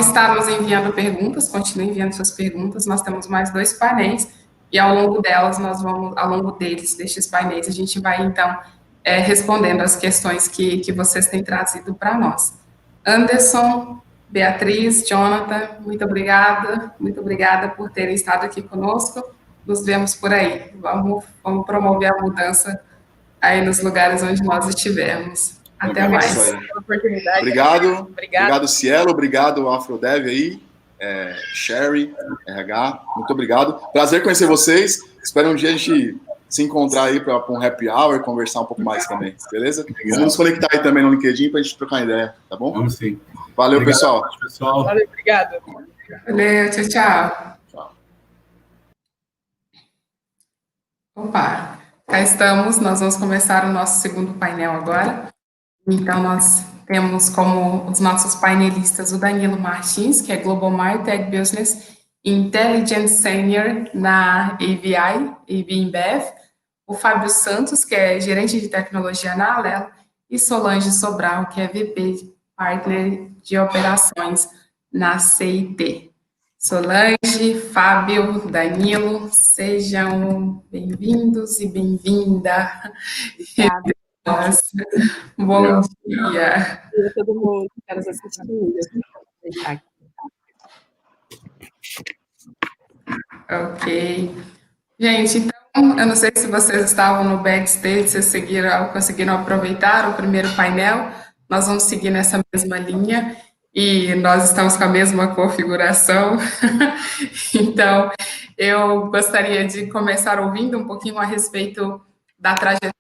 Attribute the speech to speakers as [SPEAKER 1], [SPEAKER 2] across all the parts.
[SPEAKER 1] está nos enviando perguntas, continue enviando suas perguntas. Nós temos mais 2 painéis e ao longo destes painéis, a gente vai, então, respondendo as questões que vocês têm trazido para nós. Anderson, Beatriz, Jonathan, muito obrigada por terem estado aqui conosco. Nos vemos por aí. Vamos promover a mudança aí nos lugares onde nós estivermos. Até mais.
[SPEAKER 2] Obrigado, Cielo. Obrigado, Afrodev aí, Sherry, RH. Muito obrigado. Prazer conhecer vocês. Espero um dia a gente se encontrar aí para um happy hour e conversar um pouco mais também, beleza? Vamos nos conectar aí também no LinkedIn para a gente trocar ideia, tá bom?
[SPEAKER 3] Vamos sim.
[SPEAKER 2] Valeu,
[SPEAKER 3] obrigado,
[SPEAKER 2] pessoal.
[SPEAKER 4] Valeu, obrigado.
[SPEAKER 1] Valeu, tchau. Opa, cá estamos. Nós vamos começar o nosso segundo painel agora. Então, nós temos como os nossos painelistas o Danilo Martins, que é Global Martech Business Intelligence Senior na ABI InBev, o Fábio Santos, que é gerente de tecnologia na Alelo, e Solange Sobral, que é VP Partner de Operações na CIT. Solange, Fábio, Danilo, sejam bem-vindos e bem-vinda. Bom dia.
[SPEAKER 4] Bom dia a todo mundo que está nos assistindo.
[SPEAKER 1] Ok. Gente, então, eu não sei se vocês estavam no backstage, se conseguiram aproveitar o primeiro painel. Nós vamos seguir nessa mesma linha e nós estamos com a mesma configuração. Então, eu gostaria de começar ouvindo um pouquinho a respeito da trajetória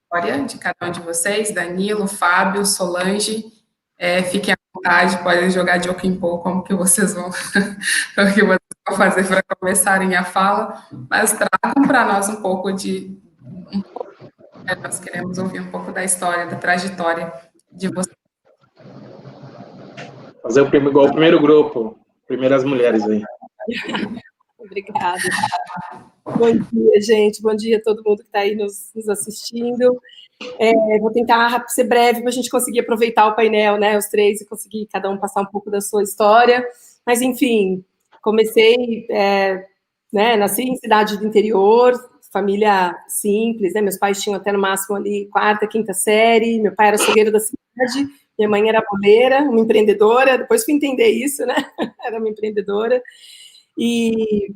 [SPEAKER 1] de cada um de vocês, Danilo, Fábio, Solange. Fiquem à vontade, podem jogar de pouco em pouco como que vocês vão fazer para começarem a fala, mas tragam para nós um pouco nós queremos ouvir um pouco da história, da trajetória de vocês.
[SPEAKER 5] Fazer igual o primeiro grupo, primeiras mulheres aí.
[SPEAKER 4] Obrigada. Bom dia, gente. Bom dia a todo mundo que está aí nos assistindo. Vou tentar ser breve para a gente conseguir aproveitar o painel, né, os três, e conseguir cada um passar um pouco da sua história. Mas, enfim, comecei, nasci em cidade do interior, família simples, né, meus pais tinham até no máximo ali 4ª, 5ª série, meu pai era açougueiro da cidade, minha mãe era boleira, uma empreendedora, depois fui entender isso, né, era uma empreendedora. E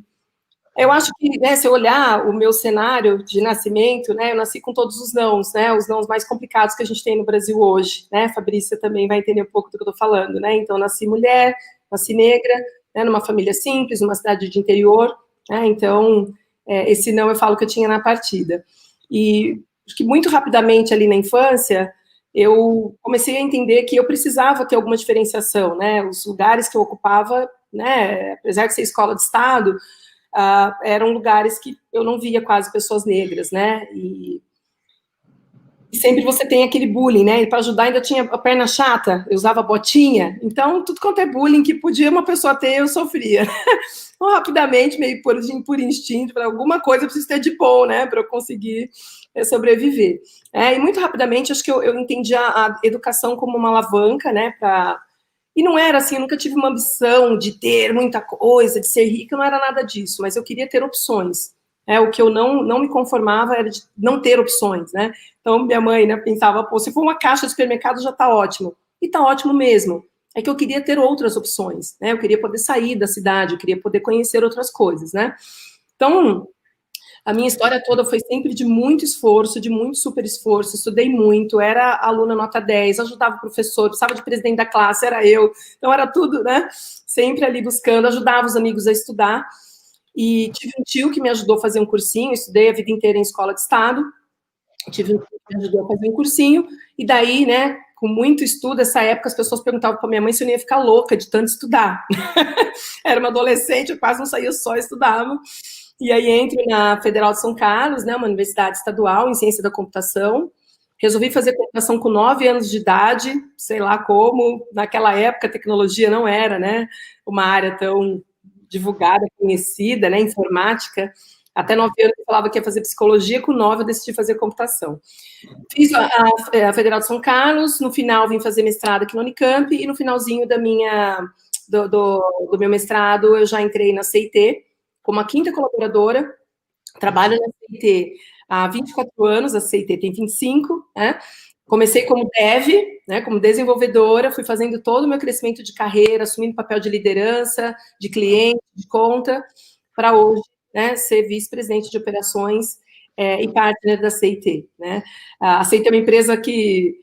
[SPEAKER 4] eu acho que, né, se eu olhar o meu cenário de nascimento, né, eu nasci com todos os nãos, né, os nãos mais complicados que a gente tem no Brasil hoje, né, Fabrícia também vai entender um pouco do que eu estou falando, né, então nasci mulher, nasci negra, né, numa família simples, numa cidade de interior, né, então esse não eu falo que eu tinha na partida. E acho que muito rapidamente ali na infância, eu comecei a entender que eu precisava ter alguma diferenciação, né, os lugares que eu ocupava, né, apesar de ser escola de estado, eram lugares que eu não via quase pessoas negras, né, e sempre você tem aquele bullying, né, e para ajudar ainda tinha a perna chata, eu usava botinha, então tudo quanto é bullying que podia uma pessoa ter, eu sofria. Então, rapidamente, meio por instinto, para alguma coisa eu preciso ter de bom, né, para eu conseguir sobreviver. E muito rapidamente, acho que eu entendi a educação como uma alavanca, né, e não era assim, eu nunca tive uma ambição de ter muita coisa, de ser rica, não era nada disso, mas eu queria ter opções. O que eu não me conformava era de não ter opções, né? Então, minha mãe, né, pensava, pô, se for uma caixa de supermercado já tá ótimo. E tá ótimo mesmo. É que eu queria ter outras opções, né? Eu queria poder sair da cidade, eu queria poder conhecer outras coisas, né? Então, a minha história toda foi sempre de muito esforço, de muito super esforço, estudei muito, era aluna nota 10, ajudava o professor, precisava de presidente da classe, era eu, então era tudo, né? Sempre ali buscando, ajudava os amigos a estudar, e tive um tio que me ajudou a fazer um cursinho, estudei a vida inteira em escola de estado, tive um tio que me ajudou a fazer um cursinho, e daí, né, com muito estudo, essa época as pessoas perguntavam para minha mãe se eu não ia ficar louca de tanto estudar. Era uma adolescente, eu quase não saía, só estudava. E aí entro na Federal de São Carlos, né, uma universidade estadual em ciência da computação. Resolvi fazer computação com 9 anos de idade, sei lá como, naquela época a tecnologia não era, né, uma área tão divulgada, conhecida, né, informática. Até 9 anos eu falava que ia fazer psicologia, com 9 eu decidi fazer computação. Fiz a Federal de São Carlos, no final vim fazer mestrado aqui no Unicamp, e no finalzinho da minha do meu mestrado, eu já entrei na CIT, como a 5ª colaboradora, trabalho na CIT há 24 anos, a CIT tem 25, né? Comecei como dev, né, como desenvolvedora, fui fazendo todo o meu crescimento de carreira, assumindo papel de liderança, de cliente, de conta, para hoje, né, ser vice-presidente de operações e partner da CIT, né? A CIT é uma empresa que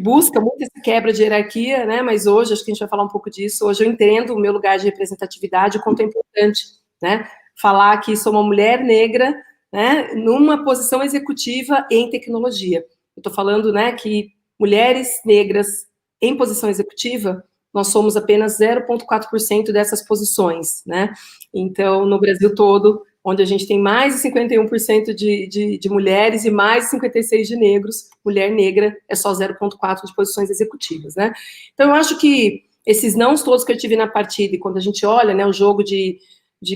[SPEAKER 4] busca muito essa quebra de hierarquia, né, mas hoje, acho que a gente vai falar um pouco disso, hoje eu entendo o meu lugar de representatividade, o quanto é importante, né, falar que sou uma mulher negra, né, numa posição executiva em tecnologia. Eu estou falando, né, que mulheres negras em posição executiva, nós somos apenas 0,4% dessas posições, né? Então, no Brasil todo, onde a gente tem mais de 51% de mulheres e mais de 56% de negros, mulher negra é só 0,4% de posições executivas, né? Então, eu acho que esses nãos todos que eu tive na partida, e quando a gente olha, né, o jogo de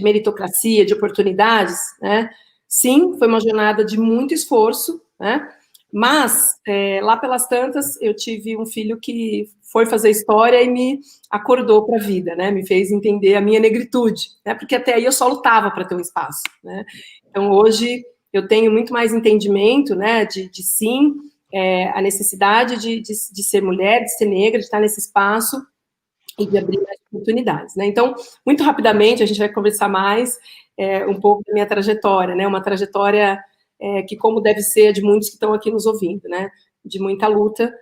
[SPEAKER 4] meritocracia, de oportunidades, né? Sim, foi uma jornada de muito esforço, né? Mas, lá pelas tantas, eu tive um filho que foi fazer história e me acordou para a vida, né? Me fez entender a minha negritude, né? Porque até aí eu só lutava para ter um espaço, né? Então, hoje, eu tenho muito mais entendimento, né? De sim, a necessidade de ser mulher, de ser negra, de estar nesse espaço e de abrir mais oportunidades, né? Então, muito rapidamente, a gente vai conversar mais um pouco da minha trajetória, né? Uma trajetória que, como deve ser, de muitos que estão aqui nos ouvindo, né? De muita luta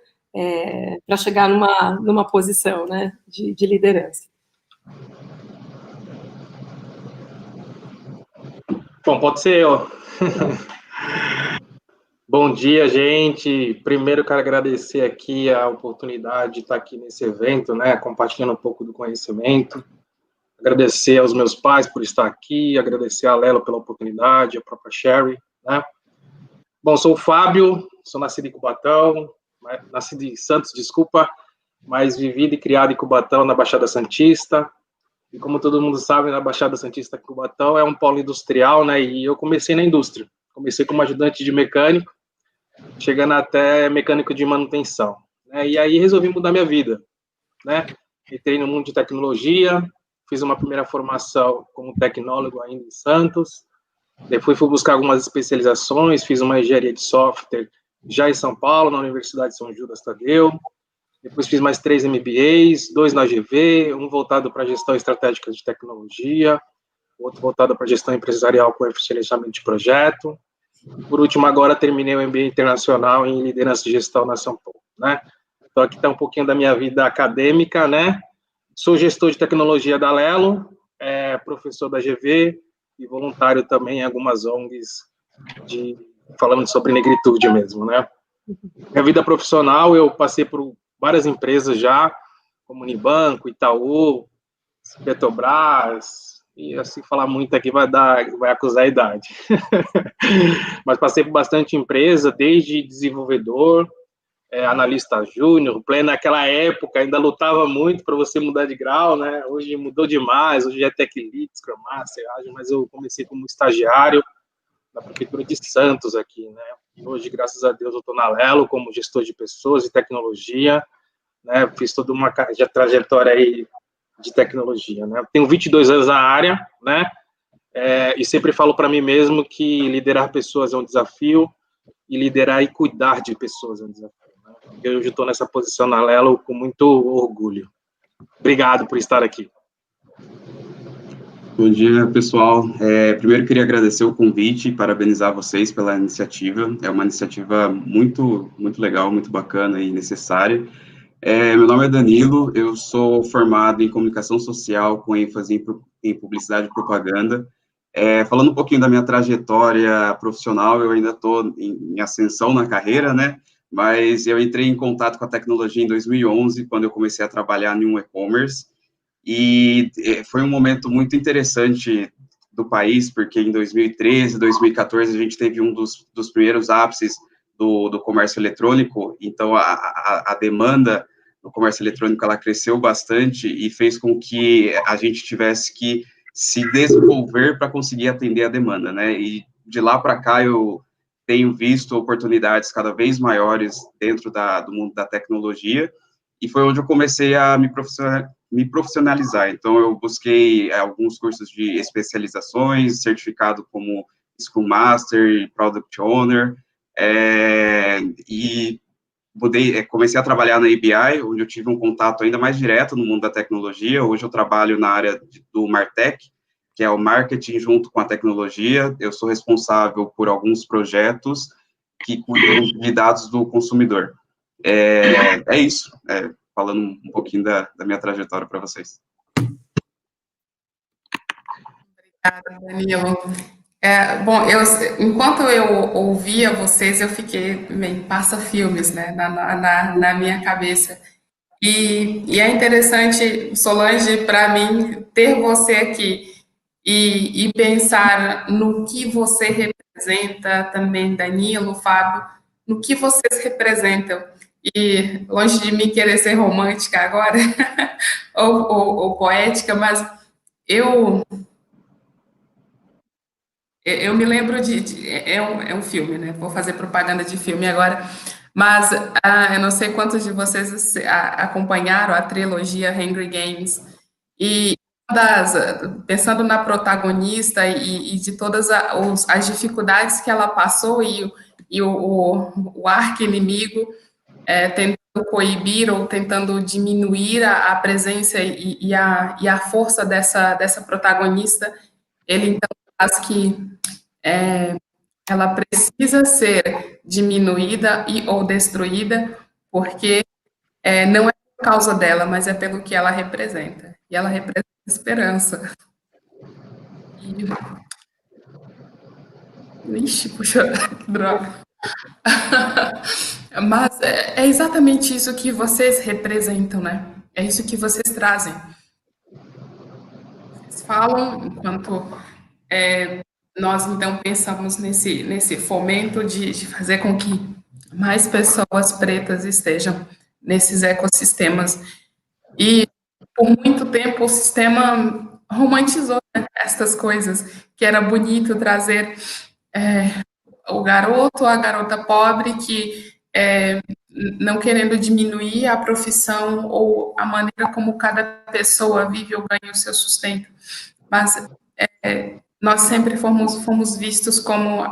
[SPEAKER 4] para chegar numa posição, né? De liderança.
[SPEAKER 5] Bom, pode ser, ó. Bom dia, gente. Primeiro, quero agradecer aqui a oportunidade de estar aqui nesse evento, né? Compartilhando um pouco do conhecimento. Agradecer aos meus pais por estar aqui, agradecer a Lelo pela oportunidade, a própria Sherry, né? Bom, sou o Fábio, sou nascido em Cubatão, nascido em Santos, desculpa, mas vivido e criado em Cubatão, na Baixada Santista. E como todo mundo sabe, na Baixada Santista, Cubatão é um polo industrial, né? E eu comecei na indústria. Comecei como ajudante de mecânico, chegando até mecânico de manutenção, né? E aí resolvi mudar minha vida, né? Entrei no mundo de tecnologia, fiz uma primeira formação como tecnólogo ainda em Santos, depois fui buscar algumas especializações, fiz uma engenharia de software já em São Paulo, na Universidade de São Judas Tadeu, depois fiz mais 3 MBAs, 2 na GV, um voltado para gestão estratégica de tecnologia, outro voltado para gestão empresarial com gerenciamento de projeto. Por último, agora terminei o MBA internacional em liderança e gestão na São Paulo, né? Então, aqui está um pouquinho da minha vida acadêmica, né? Sou gestor de tecnologia da Lelo, professor da GV e voluntário também em algumas ONGs falando sobre negritude mesmo, né? Minha vida profissional, eu passei por várias empresas já, como Unibanco, Itaú, Petrobras, e assim falar muito aqui vai acusar a idade. Mas passei por bastante empresa, desde desenvolvedor, analista júnior, pleno naquela época, ainda lutava muito para você mudar de grau, né? Hoje mudou demais, hoje é Tech Lead, Scrum Master, mas eu comecei como estagiário na Prefeitura de Santos aqui, né? E hoje, graças a Deus, eu estou na Lelo como gestor de pessoas e tecnologia, né? Fiz toda uma trajetória aí de tecnologia, né? Tenho 22 anos na área, né? E sempre falo para mim mesmo que liderar pessoas é um desafio e liderar e cuidar de pessoas é um desafio, né? Eu hoje estou nessa posição na Lelo com muito orgulho. Obrigado por estar aqui.
[SPEAKER 3] Bom dia, pessoal. Primeiro, queria agradecer o convite e parabenizar vocês pela iniciativa. É uma iniciativa muito, muito legal, muito bacana e necessária. Meu nome é Danilo, eu sou formado em comunicação social com ênfase em publicidade e propaganda. Falando um pouquinho da minha trajetória profissional, eu ainda estou em ascensão na carreira, né? Mas eu entrei em contato com a tecnologia em 2011, quando eu comecei a trabalhar em um e-commerce. E foi um momento muito interessante do país, porque em 2013, 2014, a gente teve um dos primeiros ápices do comércio eletrônico, então a demanda no comércio eletrônico, ela cresceu bastante e fez com que a gente tivesse que se desenvolver para conseguir atender a demanda, né? E de lá para cá eu tenho visto oportunidades cada vez maiores dentro do mundo da tecnologia, e foi onde eu comecei a me me profissionalizar. Então, eu busquei alguns cursos de especializações, certificado como Scrum Master e Product Owner, e comecei a trabalhar na ABI, onde eu tive um contato ainda mais direto no mundo da tecnologia. Hoje eu trabalho na área do Martech, que é o marketing junto com a tecnologia. Eu sou responsável por alguns projetos que cuidam de dados do consumidor. É isso, falando um pouquinho da minha trajetória para vocês.
[SPEAKER 1] Obrigada, Danilo. Bom, enquanto eu ouvia vocês, eu fiquei meio passa-filmes, né, na minha cabeça. E é interessante, Solange, para mim, ter você aqui e pensar no que você representa também, Danilo, Fábio, no que vocês representam. E longe de mim querer ser romântica agora, ou poética, mas eu eu me lembro é um filme, né? Vou fazer propaganda de filme agora, mas eu não sei quantos de vocês acompanharam a trilogia Hunger Games, e pensando na protagonista e de todas as dificuldades que ela passou e o arqui-inimigo tentando coibir ou tentando diminuir a presença e a força dessa protagonista, ele então faz que ela precisa ser diminuída ou destruída, porque não é por causa dela, mas é pelo que ela representa. E ela representa esperança. Ixi, puxa, que droga. Mas é exatamente isso que vocês representam, né? É isso que vocês trazem. Vocês falam enquanto nós, então, pensamos nesse fomento de fazer com que mais pessoas pretas estejam nesses ecossistemas. E, por muito tempo, o sistema romantizou, né, estas coisas, que era bonito trazer o garoto ou a garota pobre que, não querendo diminuir a profissão ou a maneira como cada pessoa vive ou ganha o seu sustento, mas nós sempre fomos vistos como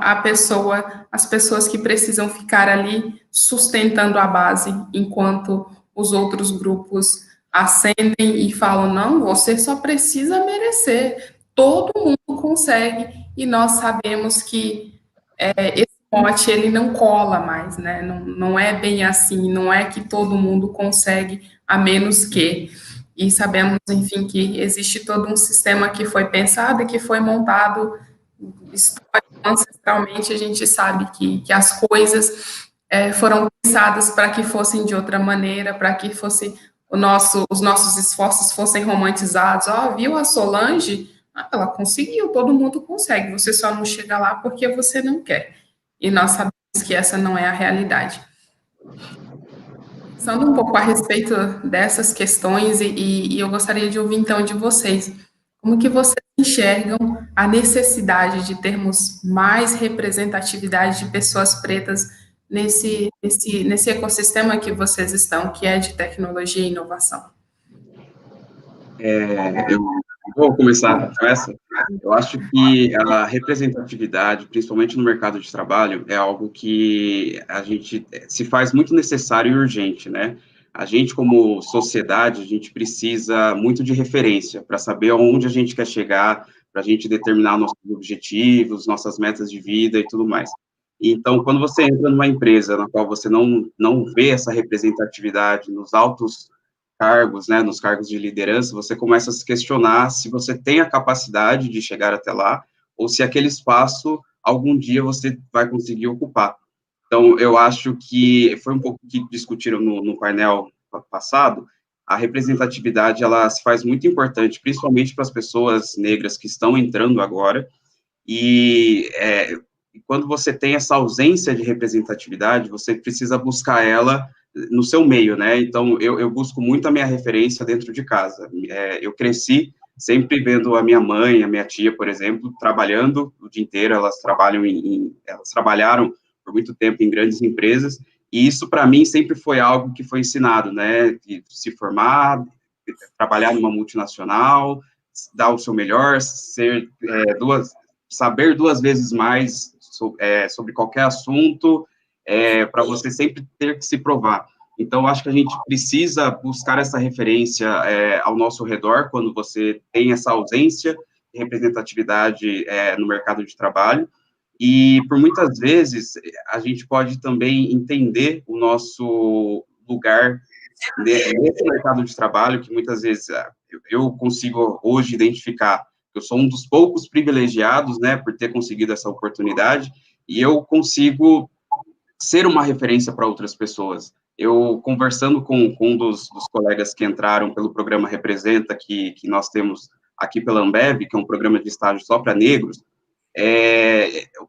[SPEAKER 1] as pessoas que precisam ficar ali sustentando a base, enquanto os outros grupos ascendem e falam, não, você só precisa merecer, todo mundo consegue, e nós sabemos que esse mote, ele não cola mais, né, não é bem assim, não é que todo mundo consegue, a menos que... E sabemos, enfim, que existe todo um sistema que foi pensado e que foi montado ancestralmente. A gente sabe que as coisas foram pensadas para que fossem de outra maneira, para que fosse os nossos esforços fossem romantizados. Viu a Solange? Ela conseguiu, todo mundo consegue, você só não chega lá porque você não quer. E nós sabemos que essa não é a realidade. Pensando um pouco a respeito dessas questões, e eu gostaria de ouvir, então, de vocês, como que vocês enxergam a necessidade de termos mais representatividade de pessoas pretas nesse ecossistema que vocês estão, que é de tecnologia e inovação?
[SPEAKER 3] Eu vou começar com essa. Eu acho que a representatividade, principalmente no mercado de trabalho, é algo que a gente se faz muito necessário e urgente, né? A gente, como sociedade, a gente precisa muito de referência para saber aonde a gente quer chegar, para a gente determinar nossos objetivos, nossas metas de vida e tudo mais. Então, quando você entra numa empresa na qual você não vê essa representatividade nos altos cargos, né, nos cargos de liderança, você começa a se questionar se você tem a capacidade de chegar até lá, ou se aquele espaço, algum dia, você vai conseguir ocupar. Então, eu acho que foi um pouco que discutiram no painel passado, a representatividade, ela se faz muito importante, principalmente para as pessoas negras que estão entrando agora, e quando você tem essa ausência de representatividade, você precisa buscar ela no seu meio, né? Então, eu busco muito a minha referência dentro de casa. Eu cresci sempre vendo a minha mãe, a minha tia, por exemplo, trabalhando o dia inteiro. Elas trabalharam por muito tempo em grandes empresas, e isso, para mim, sempre foi algo que foi ensinado, né? De se formar, trabalhar numa multinacional, dar o seu melhor, saber 2 vezes mais sobre qualquer assunto, para você sempre ter que se provar. Então, acho que a gente precisa buscar essa referência ao nosso redor, quando você tem essa ausência de representatividade no mercado de trabalho, e, por muitas vezes, a gente pode também entender o nosso lugar nesse mercado de trabalho, que muitas vezes eu consigo hoje identificar. Eu sou um dos poucos privilegiados, né, por ter conseguido essa oportunidade, e eu consigo ser uma referência para outras pessoas. Eu, conversando com um dos colegas que entraram pelo programa Representa, que nós temos aqui pela Ambev, que é um programa de estágio só para negros,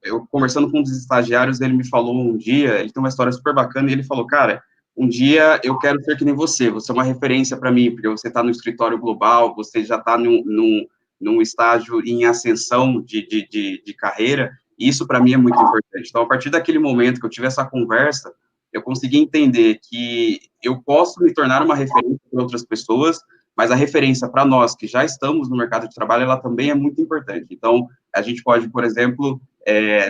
[SPEAKER 3] eu conversando com um dos estagiários, ele me falou um dia, ele tem uma história super bacana, e ele falou, cara, um dia eu quero ser que nem você é uma referência para mim, porque você está no escritório global, você já está num estágio em ascensão de carreira, e isso para mim é muito importante. Então, a partir daquele momento que eu tive essa conversa, eu consegui entender que eu posso me tornar uma referência para outras pessoas, mas a referência para nós que já estamos no mercado de trabalho, ela também é muito importante. Então, a gente pode, por exemplo,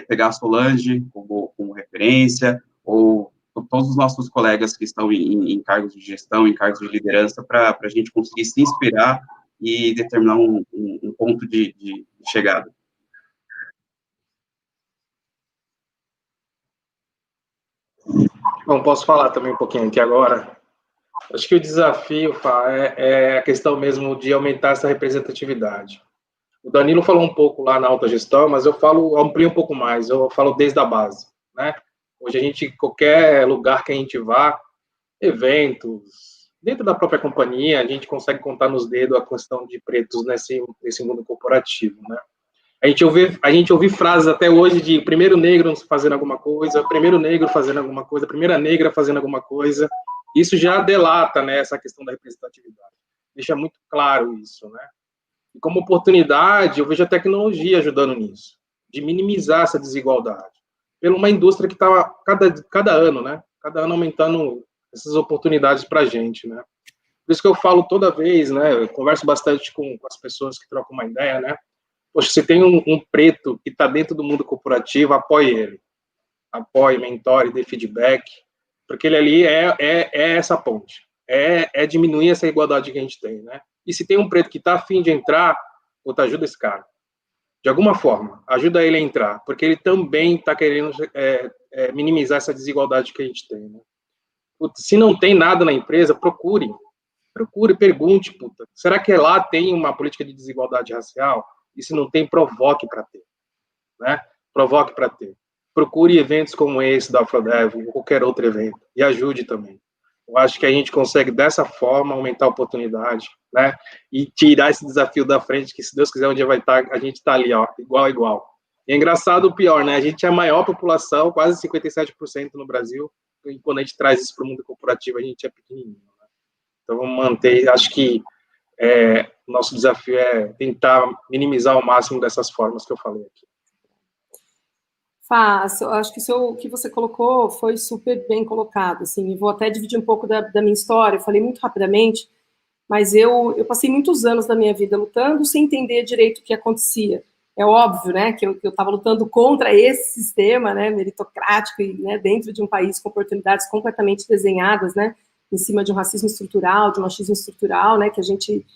[SPEAKER 3] pegar a Solange como referência, ou todos os nossos colegas que estão em cargos de gestão, em cargos de liderança, para a gente conseguir se inspirar e determinar um ponto de chegada.
[SPEAKER 5] Bom, posso falar também um pouquinho aqui agora? Acho que o desafio, Fá, é a questão mesmo de aumentar essa representatividade. O Danilo falou um pouco lá na alta gestão, mas eu amplio um pouco mais, eu falo desde a base, né? Hoje a gente, qualquer lugar que a gente vá, eventos, dentro da própria companhia, a gente consegue contar nos dedos a questão de pretos nesse mundo corporativo, né? A gente ouve frases até hoje de primeiro negro fazendo alguma coisa, primeiro negro fazendo alguma coisa, primeira negra fazendo alguma coisa. Isso já delata, né, essa questão da representatividade. Deixa muito claro isso, né? E como oportunidade, eu vejo a tecnologia ajudando nisso, de minimizar essa desigualdade. Pela uma indústria que está cada ano, né? Cada ano aumentando essas oportunidades para a gente, né? Por isso que eu falo toda vez, né? Eu converso bastante com as pessoas que trocam uma ideia, né? Poxa, se tem um preto que está dentro do mundo corporativo, apoie ele. Apoie, mentore, dê feedback, porque ele ali é essa ponte. É diminuir essa igualdade que a gente tem, né? E se tem um preto que está afim de entrar, puta, ajuda esse cara. De alguma forma, ajuda ele a entrar, porque ele também está querendo minimizar essa desigualdade que a gente tem, né? Puta, se não tem nada na empresa, procure, pergunte, puta. Será que lá tem uma política de desigualdade racial? E se não tem, provoque para ter, né? Provoque para ter. Procure eventos como esse da Afrodev, ou qualquer outro evento, e ajude também. Eu acho que a gente consegue, dessa forma, aumentar a oportunidade, né? E tirar esse desafio da frente, que, se Deus quiser, um dia vai estar, a gente está ali, ó, igual a igual. E é engraçado o pior, né? A gente é a maior população, quase 57% no Brasil, e quando a gente traz isso para o mundo corporativo, a gente é pequenininho, né? Então, vamos manter, acho que nosso desafio é tentar minimizar ao máximo dessas formas que eu falei aqui.
[SPEAKER 4] Fácil, acho que o que você colocou foi super bem colocado, assim, vou até dividir um pouco da minha história, eu falei muito rapidamente, mas eu passei muitos anos da minha vida lutando sem entender direito o que acontecia. É óbvio, né, que eu estava lutando contra esse sistema, né, meritocrático, e, né, dentro de um país com oportunidades completamente desenhadas, né, em cima de um racismo estrutural, de um machismo estrutural, né, que a gente,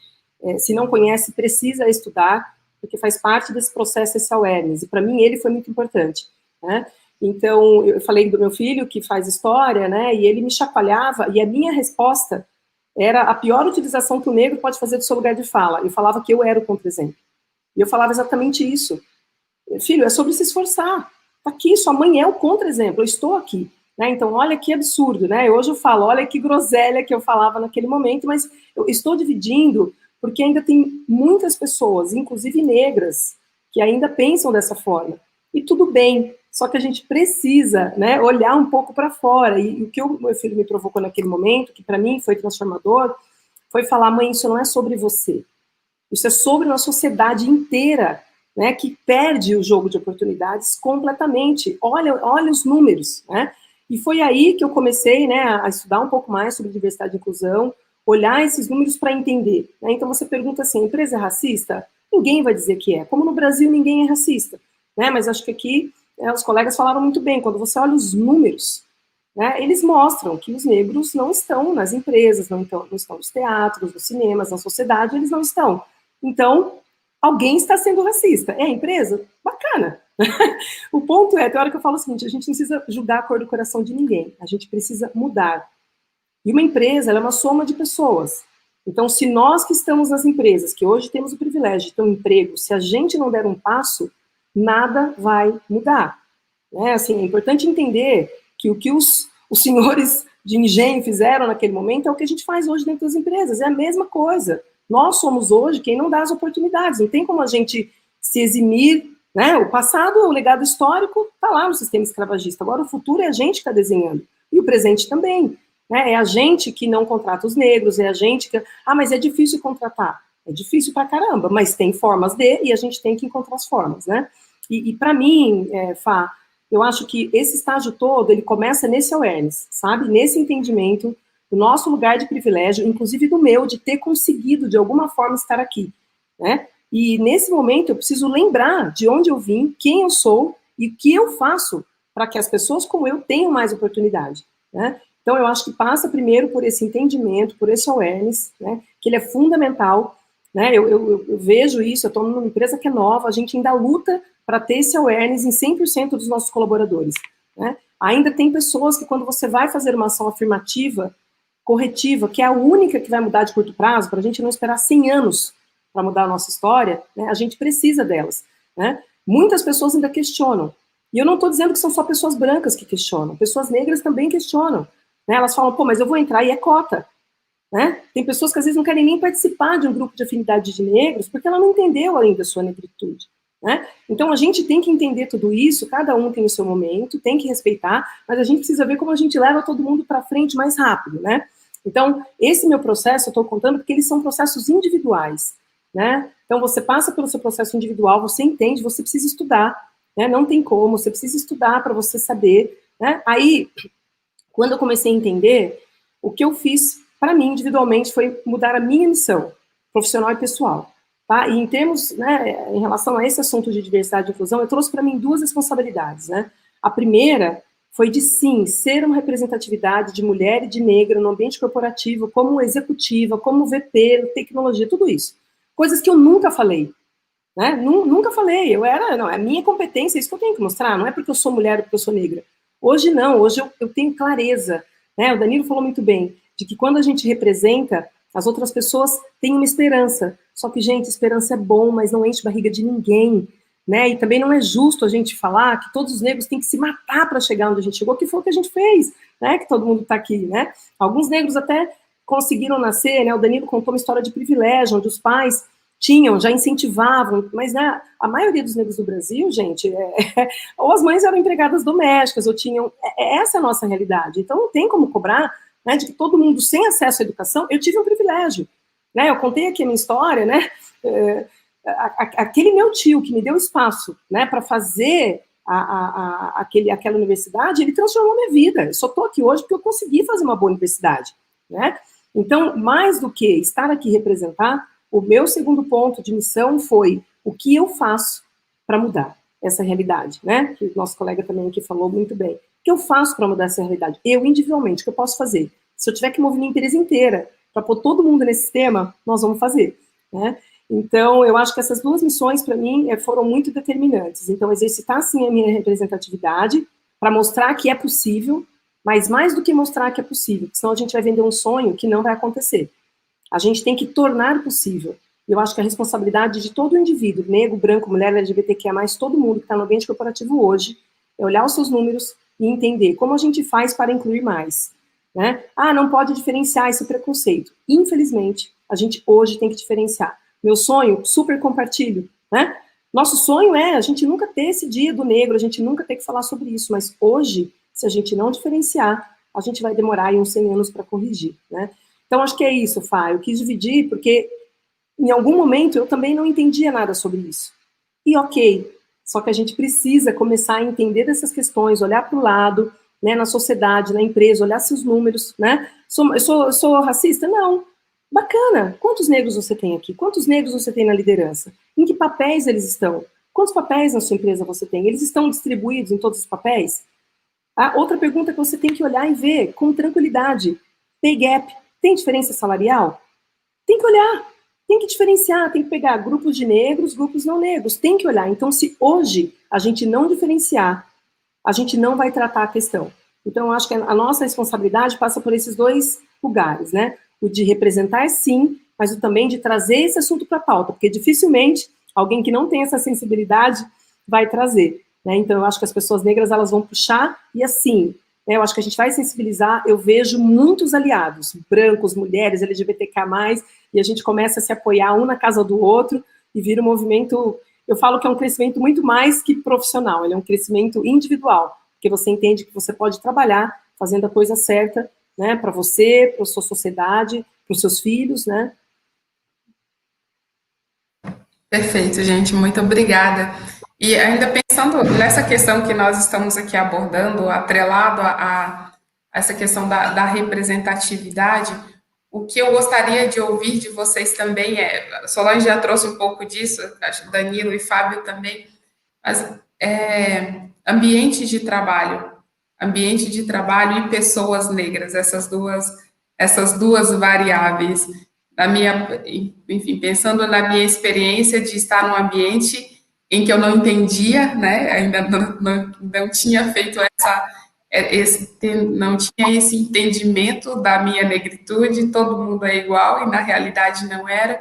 [SPEAKER 4] se não conhece, precisa estudar, porque faz parte desse processo, esse awareness, e para mim ele foi muito importante, né. Então, eu falei do meu filho, que faz história, né, e ele me chacoalhava, e a minha resposta era a pior utilização que o negro pode fazer do seu lugar de fala. Eu falava que eu era o contra-exemplo. E eu falava exatamente isso. Filho, é sobre se esforçar. Tá aqui, sua mãe é o contra-exemplo, eu estou aqui. Né? Então, olha que absurdo, né? Hoje eu falo, olha que groselha que eu falava naquele momento, mas eu estou dividindo porque ainda tem muitas pessoas, inclusive negras, que ainda pensam dessa forma. E tudo bem, só que a gente precisa, né, olhar um pouco para fora. E o que o meu filho me provocou naquele momento, que para mim foi transformador, foi falar, mãe, isso não é sobre você. Isso é sobre uma sociedade inteira, né, que perde o jogo de oportunidades completamente. Olha os números, né? E foi aí que eu comecei, né, a estudar um pouco mais sobre diversidade e inclusão. olhar esses números para entender, né? Então você pergunta assim, a empresa é racista? Ninguém vai dizer que é. Como no Brasil ninguém é racista, né? Mas acho que aqui os colegas falaram muito bem, quando você olha os números, né, eles mostram que os negros não estão nas empresas, não estão nos teatros, nos cinemas, na sociedade, eles não estão. Então, alguém está sendo racista. É a empresa? Bacana. O ponto é, tem hora que eu falo o seguinte, a gente não precisa julgar a cor do coração de ninguém, a gente precisa mudar. E uma empresa, ela é uma soma de pessoas. Então, se nós que estamos nas empresas, que hoje temos o privilégio de ter um emprego, se a gente não der um passo, nada vai mudar. Né? Assim, é importante entender que o que os senhores de engenho fizeram naquele momento é o que a gente faz hoje dentro das empresas, é a mesma coisa. Nós somos hoje quem não dá as oportunidades, não tem como a gente se eximir, né? O passado, o legado histórico, está lá no sistema escravagista, agora o futuro é a gente que está desenhando, e o presente também. Né? É a gente que não contrata os negros, é a gente que... Ah, mas é difícil contratar. É difícil pra caramba, mas tem formas e a gente tem que encontrar as formas, né? E para mim, Fá, eu acho que esse estágio todo, ele começa nesse awareness, sabe? Nesse entendimento do nosso lugar de privilégio, inclusive do meu, de ter conseguido, de alguma forma, estar aqui, né? E nesse momento, eu preciso lembrar de onde eu vim, quem eu sou e o que eu faço para que as pessoas como eu tenham mais oportunidade, né? Então, eu acho que passa primeiro por esse entendimento, por esse awareness, né? Que ele é fundamental, né? Eu vejo isso, eu estou numa empresa que é nova, a gente ainda luta para ter esse awareness em 100% dos nossos colaboradores, né? Ainda tem pessoas que quando você vai fazer uma ação afirmativa, corretiva, que é a única que vai mudar de curto prazo, para a gente não esperar 100 anos para mudar a nossa história, né? A gente precisa delas, né? Muitas pessoas ainda questionam, e eu não estou dizendo que são só pessoas brancas que questionam, pessoas negras também questionam, né? Elas falam, pô, mas eu vou entrar e é cota, né? Tem pessoas que às vezes não querem nem participar de um grupo de afinidade de negros, porque ela não entendeu ainda a sua negritude, né? Então a gente tem que entender tudo isso, cada um tem o seu momento, tem que respeitar, mas a gente precisa ver como a gente leva todo mundo para frente mais rápido, né? Então, esse meu processo, eu estou contando porque eles são processos individuais, né? Então você passa pelo seu processo individual, você entende, você precisa estudar, né? Não tem como, você precisa estudar para você saber, né? Aí, quando eu comecei a entender, o que eu fiz para mim individualmente foi mudar a minha missão profissional e pessoal. Tá? E em termos, né, em relação a esse assunto de diversidade e inclusão, eu trouxe para mim 2 responsabilidades, né? A primeira foi de, sim, ser uma representatividade de mulher e de negra no ambiente corporativo, como executiva, como VP, tecnologia, tudo isso. Coisas que eu nunca falei, né? Nunca falei, não, é a minha competência, é isso que eu tenho que mostrar, não é porque eu sou mulher ou porque eu sou negra. Hoje não, hoje eu tenho clareza, né? O Danilo falou muito bem, de que quando a gente representa, as outras pessoas têm uma esperança. Só que, gente, esperança é bom, mas não enche barriga de ninguém, né? E também não é justo a gente falar que todos os negros têm que se matar para chegar onde a gente chegou, que foi o que a gente fez, né? Que todo mundo está aqui, né? Alguns negros até conseguiram nascer, né? O Danilo contou uma história de privilégio, onde os pais já incentivavam, mas né, a maioria dos negros do Brasil, gente, ou as mães eram empregadas domésticas, ou tinham... Essa é a nossa realidade. Então não tem como cobrar, né, de que todo mundo sem acesso à educação, eu tive um privilégio, né, eu contei aqui a minha história, né, aquele meu tio que me deu espaço, né, para fazer aquela universidade, ele transformou minha vida, eu só estou aqui hoje porque eu consegui fazer uma boa universidade, né, então, mais do que estar aqui representar, o meu segundo ponto de missão foi o que eu faço para mudar essa realidade, né, que o nosso colega também aqui falou muito bem. O que eu faço para mudar essa realidade? Eu, individualmente, o que eu posso fazer? Se eu tiver que mover minha empresa inteira para pôr todo mundo nesse sistema, nós vamos fazer, né? Então, eu acho que essas 2 missões, para mim, foram muito determinantes. Então, exercitar, sim, a minha representatividade para mostrar que é possível, mas mais do que mostrar que é possível, senão a gente vai vender um sonho que não vai acontecer. A gente tem que tornar possível. Eu acho que a responsabilidade de todo indivíduo, negro, branco, mulher, LGBTQIA+, todo mundo que está no ambiente corporativo hoje, é olhar os seus números e entender como a gente faz para incluir mais, né? Ah, não pode diferenciar esse preconceito. Infelizmente, a gente hoje tem que diferenciar. Meu sonho, super compartilho, né? Nosso sonho é a gente nunca ter esse dia do negro, a gente nunca ter que falar sobre isso, mas hoje, se a gente não diferenciar, a gente vai demorar aí uns 100 anos para corrigir, né? Então, acho que é isso, Fá. Eu quis dividir porque, em algum momento, eu também não entendia nada sobre isso. E ok, só que a gente precisa começar a entender dessas questões, olhar para o lado, né, na sociedade, na empresa, olhar seus números, né? Eu sou racista? Não. Bacana. Quantos negros você tem aqui? Quantos negros você tem na liderança? Em que papéis eles estão? Quantos papéis na sua empresa você tem? Eles estão distribuídos em todos os papéis? A outra pergunta que você tem que olhar e ver com tranquilidade. Pay gap. Tem diferença salarial? Tem que olhar. Tem que diferenciar. Tem que pegar grupos de negros, grupos não negros. Tem que olhar. Então, se hoje a gente não diferenciar, a gente não vai tratar a questão. Então, eu acho que a nossa responsabilidade passa por esses dois lugares, né? O de representar, sim, mas o também de trazer esse assunto para a pauta, porque dificilmente alguém que não tem essa sensibilidade vai trazer, né? Então, eu acho que as pessoas negras, elas vão puxar, e assim, né, eu acho que a gente vai sensibilizar. Eu vejo muitos aliados, brancos, mulheres, LGBTK+, e a gente começa a se apoiar um na casa do outro, e vira um movimento, eu falo que é um crescimento muito mais que profissional, ele é um crescimento individual, porque você entende que você pode trabalhar fazendo a coisa certa, né, para você, para a sua sociedade, para os seus filhos, né?
[SPEAKER 1] Perfeito, gente, muito obrigada. E ainda pensando nessa questão que nós estamos aqui abordando, atrelado a essa questão da representatividade, o que eu gostaria de ouvir de vocês também a Solange já trouxe um pouco disso, acho que Danilo e Fábio também, mas ambiente de trabalho e pessoas negras, essas duas variáveis. Enfim, pensando na minha experiência de estar num ambiente em que eu não entendia, né, ainda não tinha feito não tinha esse entendimento da minha negritude, todo mundo é igual, e na realidade não era.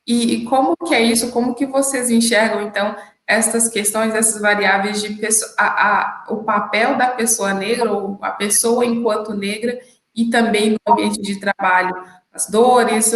[SPEAKER 1] E como que é isso? Como que vocês enxergam, então, essas questões, essas variáveis de o papel da pessoa negra, ou a pessoa enquanto negra, e também no ambiente de trabalho, as dores,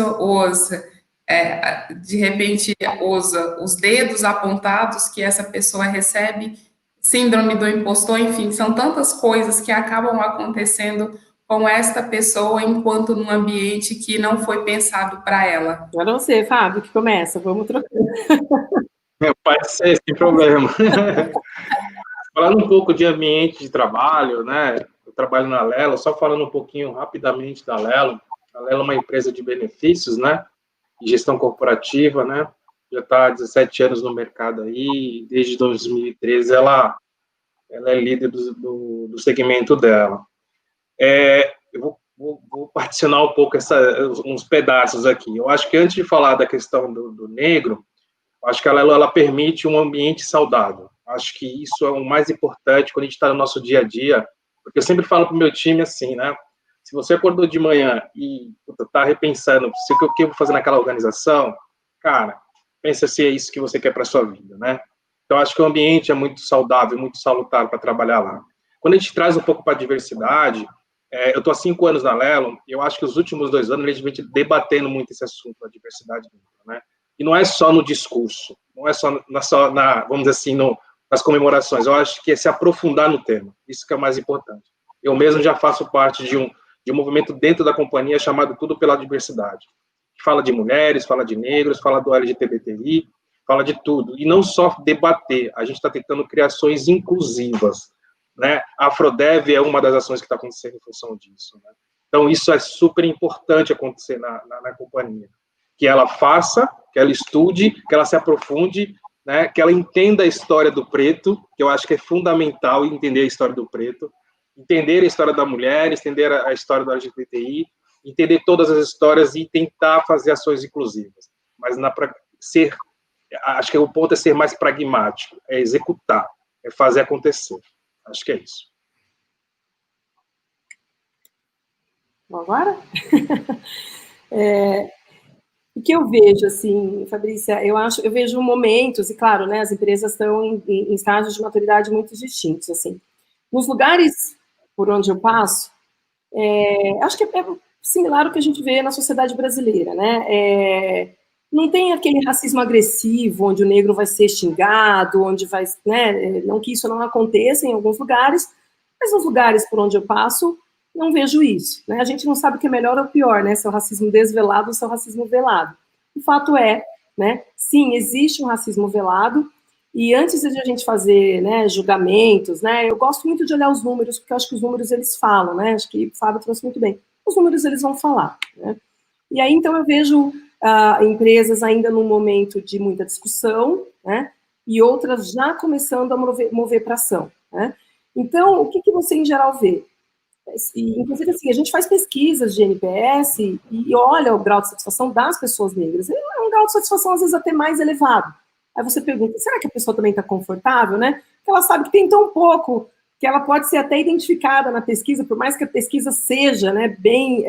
[SPEAKER 1] de repente, os dedos apontados que essa pessoa recebe, síndrome do impostor, enfim, são tantas coisas que acabam acontecendo com esta pessoa enquanto num ambiente que não foi pensado para ela.
[SPEAKER 4] Agora você, Fábio, que começa, vamos trocar.
[SPEAKER 5] Pode ser, sem problema. Falando um pouco de ambiente de trabalho, né? Eu trabalho na Lelo, só falando um pouquinho rapidamente da Lelo. A Lelo é uma empresa de benefícios, né? De gestão corporativa, né? Já está há 17 anos no mercado aí, desde 2013 ela é líder do segmento dela. Eu vou particionar um pouco uns pedaços aqui. Eu acho que antes de falar da questão do negro, acho que ela permite um ambiente saudável. Acho que isso é o mais importante quando a gente está no nosso dia a dia, porque eu sempre falo para o meu time assim, né? Se você acordou de manhã e está repensando o que eu vou fazer naquela organização, cara, pensa se é isso que você quer para sua vida, né? Então, acho que o ambiente é muito saudável, muito salutar para trabalhar lá. Quando a gente traz um pouco para a diversidade, eu estou há 5 anos na Lelo, e eu acho que os últimos 2 anos a gente vem debatendo muito esse assunto da diversidade, né? E não é só no discurso, não é só vamos dizer assim, nas comemorações. Eu acho que é se aprofundar no tema. Isso que é o mais importante. Eu mesmo já faço parte de um movimento dentro da companhia chamado Tudo pela Diversidade. Fala de mulheres, fala de negros, fala do LGBTI, fala de tudo. E não só debater, a gente está tentando criações inclusivas, né? A Afrodev é uma das ações que está acontecendo em função disso, né? Então, isso é super importante acontecer na companhia. Que ela faça, que ela estude, que ela se aprofunde, né? Que ela entenda a história do preto, que eu acho que é fundamental entender a história do preto, entender a história da mulher, entender a história do LGBTI, entender todas as histórias e tentar fazer ações inclusivas. Mas acho que o ponto é ser mais pragmático, é executar, é fazer acontecer. Acho que é isso.
[SPEAKER 4] Agora? O que eu vejo, assim, Fabrícia, eu vejo momentos, e claro, né, as empresas estão em estágios de maturidade muito distintos, assim. Nos lugares por onde eu passo, acho que é similar ao que a gente vê na sociedade brasileira, né? Não tem aquele racismo agressivo, onde o negro vai ser xingado, onde vai, né? Não que isso não aconteça em alguns lugares, mas nos lugares por onde eu passo, não vejo isso, né? A gente não sabe o que é melhor ou pior, né? Se é o racismo desvelado ou se é o racismo velado. O fato é, né? Sim, existe um racismo velado, e antes de a gente fazer, né, julgamentos, né? Eu gosto muito de olhar os números, porque eu acho que os números eles falam, né? Acho que o Fábio trouxe muito bem. Os números eles vão falar, né? E aí, então, eu vejo empresas ainda num momento de muita discussão, né? E outras já começando a mover para ação, né? Então, o que você, em geral, vê? E, inclusive, assim, a gente faz pesquisas de NPS e olha o grau de satisfação das pessoas negras. É um grau de satisfação, às vezes, até mais elevado. Aí você pergunta, será que a pessoa também está confortável, né? Porque ela sabe que tem tão pouco que ela pode ser até identificada na pesquisa, por mais que a pesquisa seja, né, bem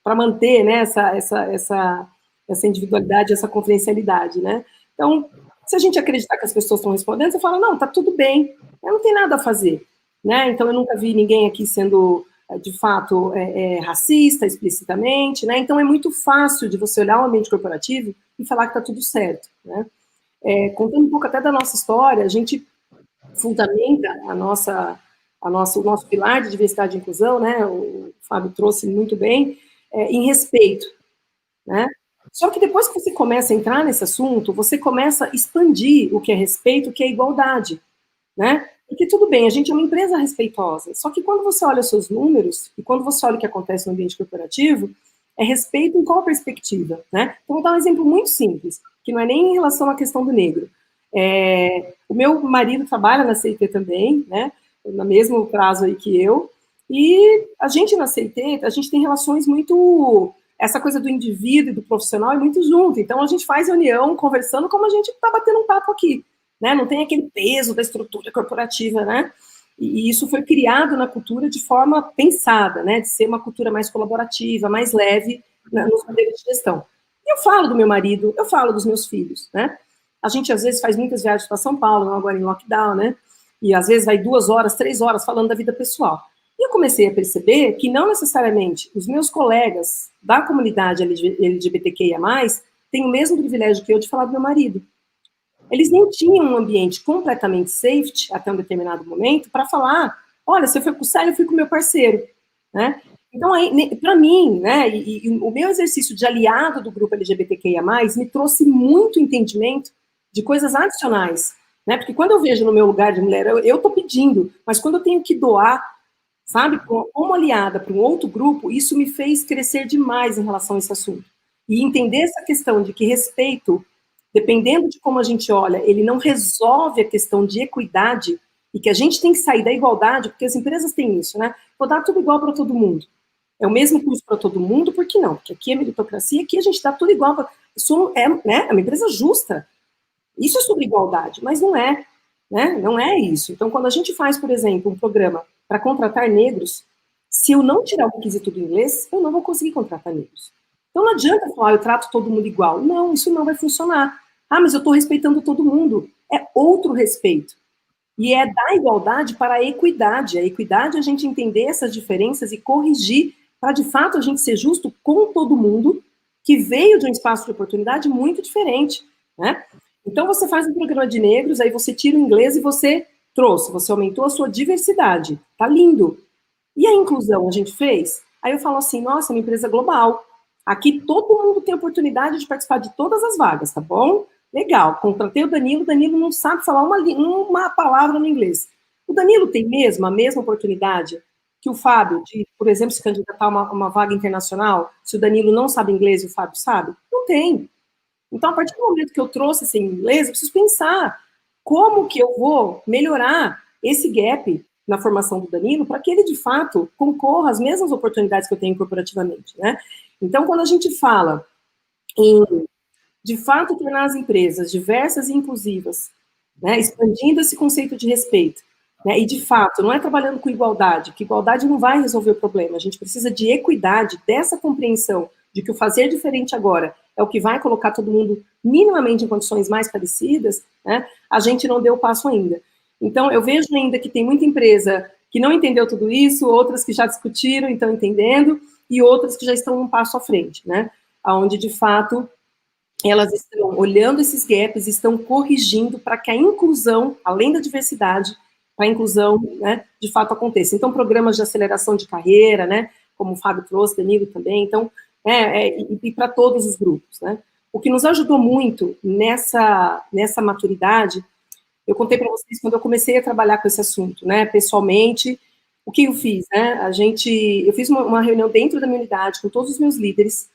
[SPEAKER 4] para manter, né, essa individualidade, essa confidencialidade, né? Então, se a gente acreditar que as pessoas estão respondendo, você fala, não, tá tudo bem, não tem nada a fazer, né? Então, eu nunca vi ninguém aqui sendo, de fato, racista explicitamente, né? Então, é muito fácil de você olhar o ambiente corporativo e falar que tá tudo certo, né? Contando um pouco até da nossa história, a gente fundamenta o nosso pilar de diversidade e inclusão, né? O Fábio trouxe muito bem, em respeito, né? Só que depois que você começa a entrar nesse assunto, você começa a expandir o que é respeito, o que é igualdade, né? Porque tudo bem, a gente é uma empresa respeitosa, só que quando você olha os seus números, e quando você olha o que acontece no ambiente corporativo, é respeito em qual perspectiva, né? Então, vou dar um exemplo muito simples, que não é nem em relação à questão do negro. O meu marido trabalha na CIT também, né? No mesmo prazo aí que eu, e a gente na CIT, a gente tem relações muito... Essa coisa do indivíduo e do profissional é muito junto, então a gente faz reunião conversando como a gente está batendo um papo aqui, né? Não tem aquele peso da estrutura corporativa, né? E isso foi criado na cultura de forma pensada, né? De ser uma cultura mais colaborativa, mais leve nos modelos de gestão. Eu falo do meu marido, eu falo dos meus filhos, né? A gente, às vezes, faz muitas viagens para São Paulo, não agora em lockdown, né? E, às vezes, vai 2 horas, 3 horas falando da vida pessoal. E eu comecei a perceber que, não necessariamente, os meus colegas da comunidade LGBTQIA+, têm o mesmo privilégio que eu de falar do meu marido. Eles nem tinham um ambiente completamente safe, até um determinado momento, para falar, olha, se eu fui com o Célio, eu fui com o meu parceiro, né? Então, para mim, né, e o meu exercício de aliado do grupo LGBTQIA+, me trouxe muito entendimento de coisas adicionais, né? Porque quando eu vejo no meu lugar de mulher, eu estou pedindo, mas quando eu tenho que doar, sabe, como aliada para um outro grupo, isso me fez crescer demais em relação a esse assunto. E entender essa questão de que respeito, dependendo de como a gente olha, ele não resolve a questão de equidade, e que a gente tem que sair da igualdade, porque as empresas têm isso, né? Vou dar tudo igual para todo mundo. É o mesmo custo para todo mundo, por que não? Porque aqui é meritocracia, aqui a gente dá tudo igual. Isso é uma empresa justa. Isso é sobre igualdade, mas não é, né? Não é isso. Então, quando a gente faz, por exemplo, um programa para contratar negros, se eu não tirar o requisito do inglês, eu não vou conseguir contratar negros. Então, não adianta falar, eu trato todo mundo igual. Não, isso não vai funcionar. Ah, mas eu estou respeitando todo mundo. É outro respeito. E é da igualdade para a equidade. A equidade é a gente entender essas diferenças e corrigir para, de fato, a gente ser justo com todo mundo que veio de um espaço de oportunidade muito diferente, né? Então, você faz um programa de negros, aí você tira o inglês e você você aumentou a sua diversidade. Tá lindo. E a inclusão a gente fez? Aí eu falo assim, nossa, é uma empresa global. Aqui todo mundo tem oportunidade de participar de todas as vagas, tá bom? Legal, contratei o Danilo não sabe falar uma palavra no inglês. O Danilo tem a mesma oportunidade que o Fábio, de, por exemplo, se candidatar a uma vaga internacional, se o Danilo não sabe inglês e o Fábio sabe? Não tem. Então, a partir do momento que eu trouxe esse inglês, eu preciso pensar como que eu vou melhorar esse gap na formação do Danilo para que ele, de fato, concorra às mesmas oportunidades que eu tenho corporativamente, né? Então, quando a gente fala em, de fato, tornar as empresas diversas e inclusivas, né, expandindo esse conceito de respeito, né, e, de fato, não é trabalhando com igualdade, que igualdade não vai resolver o problema, a gente precisa de equidade, dessa compreensão de que o fazer diferente agora é o que vai colocar todo mundo minimamente em condições mais parecidas, né, a gente não deu o passo ainda. Então, eu vejo ainda que tem muita empresa que não entendeu tudo isso, outras que já discutiram e estão entendendo, e outras que já estão um passo à frente, né, onde, de fato, elas estão olhando esses gaps, estão corrigindo para que a inclusão, além da diversidade, a inclusão, né, de fato aconteça. Então, programas de aceleração de carreira, né, como o Fábio trouxe, Danilo também, então, e para todos os grupos, né. O que nos ajudou muito nessa maturidade, eu contei para vocês quando eu comecei a trabalhar com esse assunto, né, pessoalmente, o que eu fiz, né, eu fiz uma reunião dentro da minha unidade com todos os meus líderes,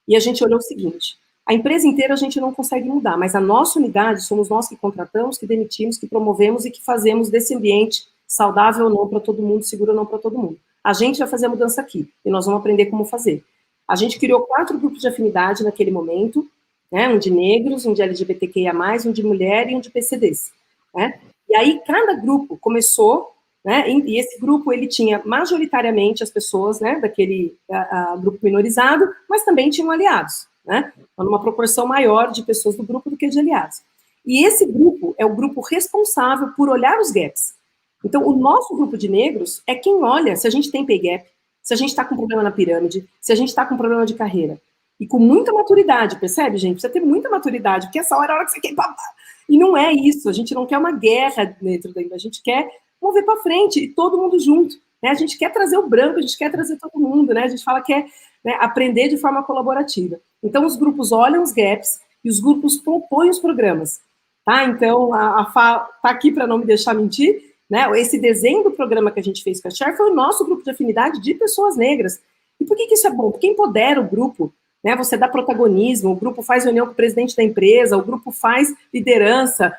[SPEAKER 4] E a gente olhou o seguinte, a empresa inteira a gente não consegue mudar, mas a nossa unidade somos nós que contratamos, que demitimos, que promovemos e que fazemos desse ambiente saudável ou não para todo mundo, seguro ou não para todo mundo. A gente vai fazer a mudança aqui, e nós vamos aprender como fazer. A gente criou 4 grupos de afinidade naquele momento, né, um de negros, um de LGBTQIA+, um de mulher e um de PCDs, né? E aí cada grupo começou, né, e esse grupo ele tinha majoritariamente as pessoas, né, daquele grupo minorizado, mas também tinham aliados, né, numa proporção maior de pessoas do grupo do que de aliados. E esse grupo é o grupo responsável por olhar os gaps. Então, o nosso grupo de negros é quem olha se a gente tem pay gap, se a gente está com problema na pirâmide, se a gente está com problema de carreira. E com muita maturidade, percebe, gente? Precisa ter muita maturidade, porque essa hora é a hora que você quer... E não é isso, a gente não quer uma guerra dentro da... A gente quer mover para frente, e todo mundo junto. Né? A gente quer trazer o branco, a gente quer trazer todo mundo, né? A gente fala que é, né, aprender de forma colaborativa. Então, os grupos olham os gaps e os grupos propõem os programas. Tá? Então, a Fá está aqui para não me deixar mentir, né? Esse desenho do programa que a gente fez com a Cher foi o nosso grupo de afinidade de pessoas negras. E por que isso é bom? Porque empodera o grupo, né? Você dá protagonismo, o grupo faz reunião com o presidente da empresa, o grupo faz liderança,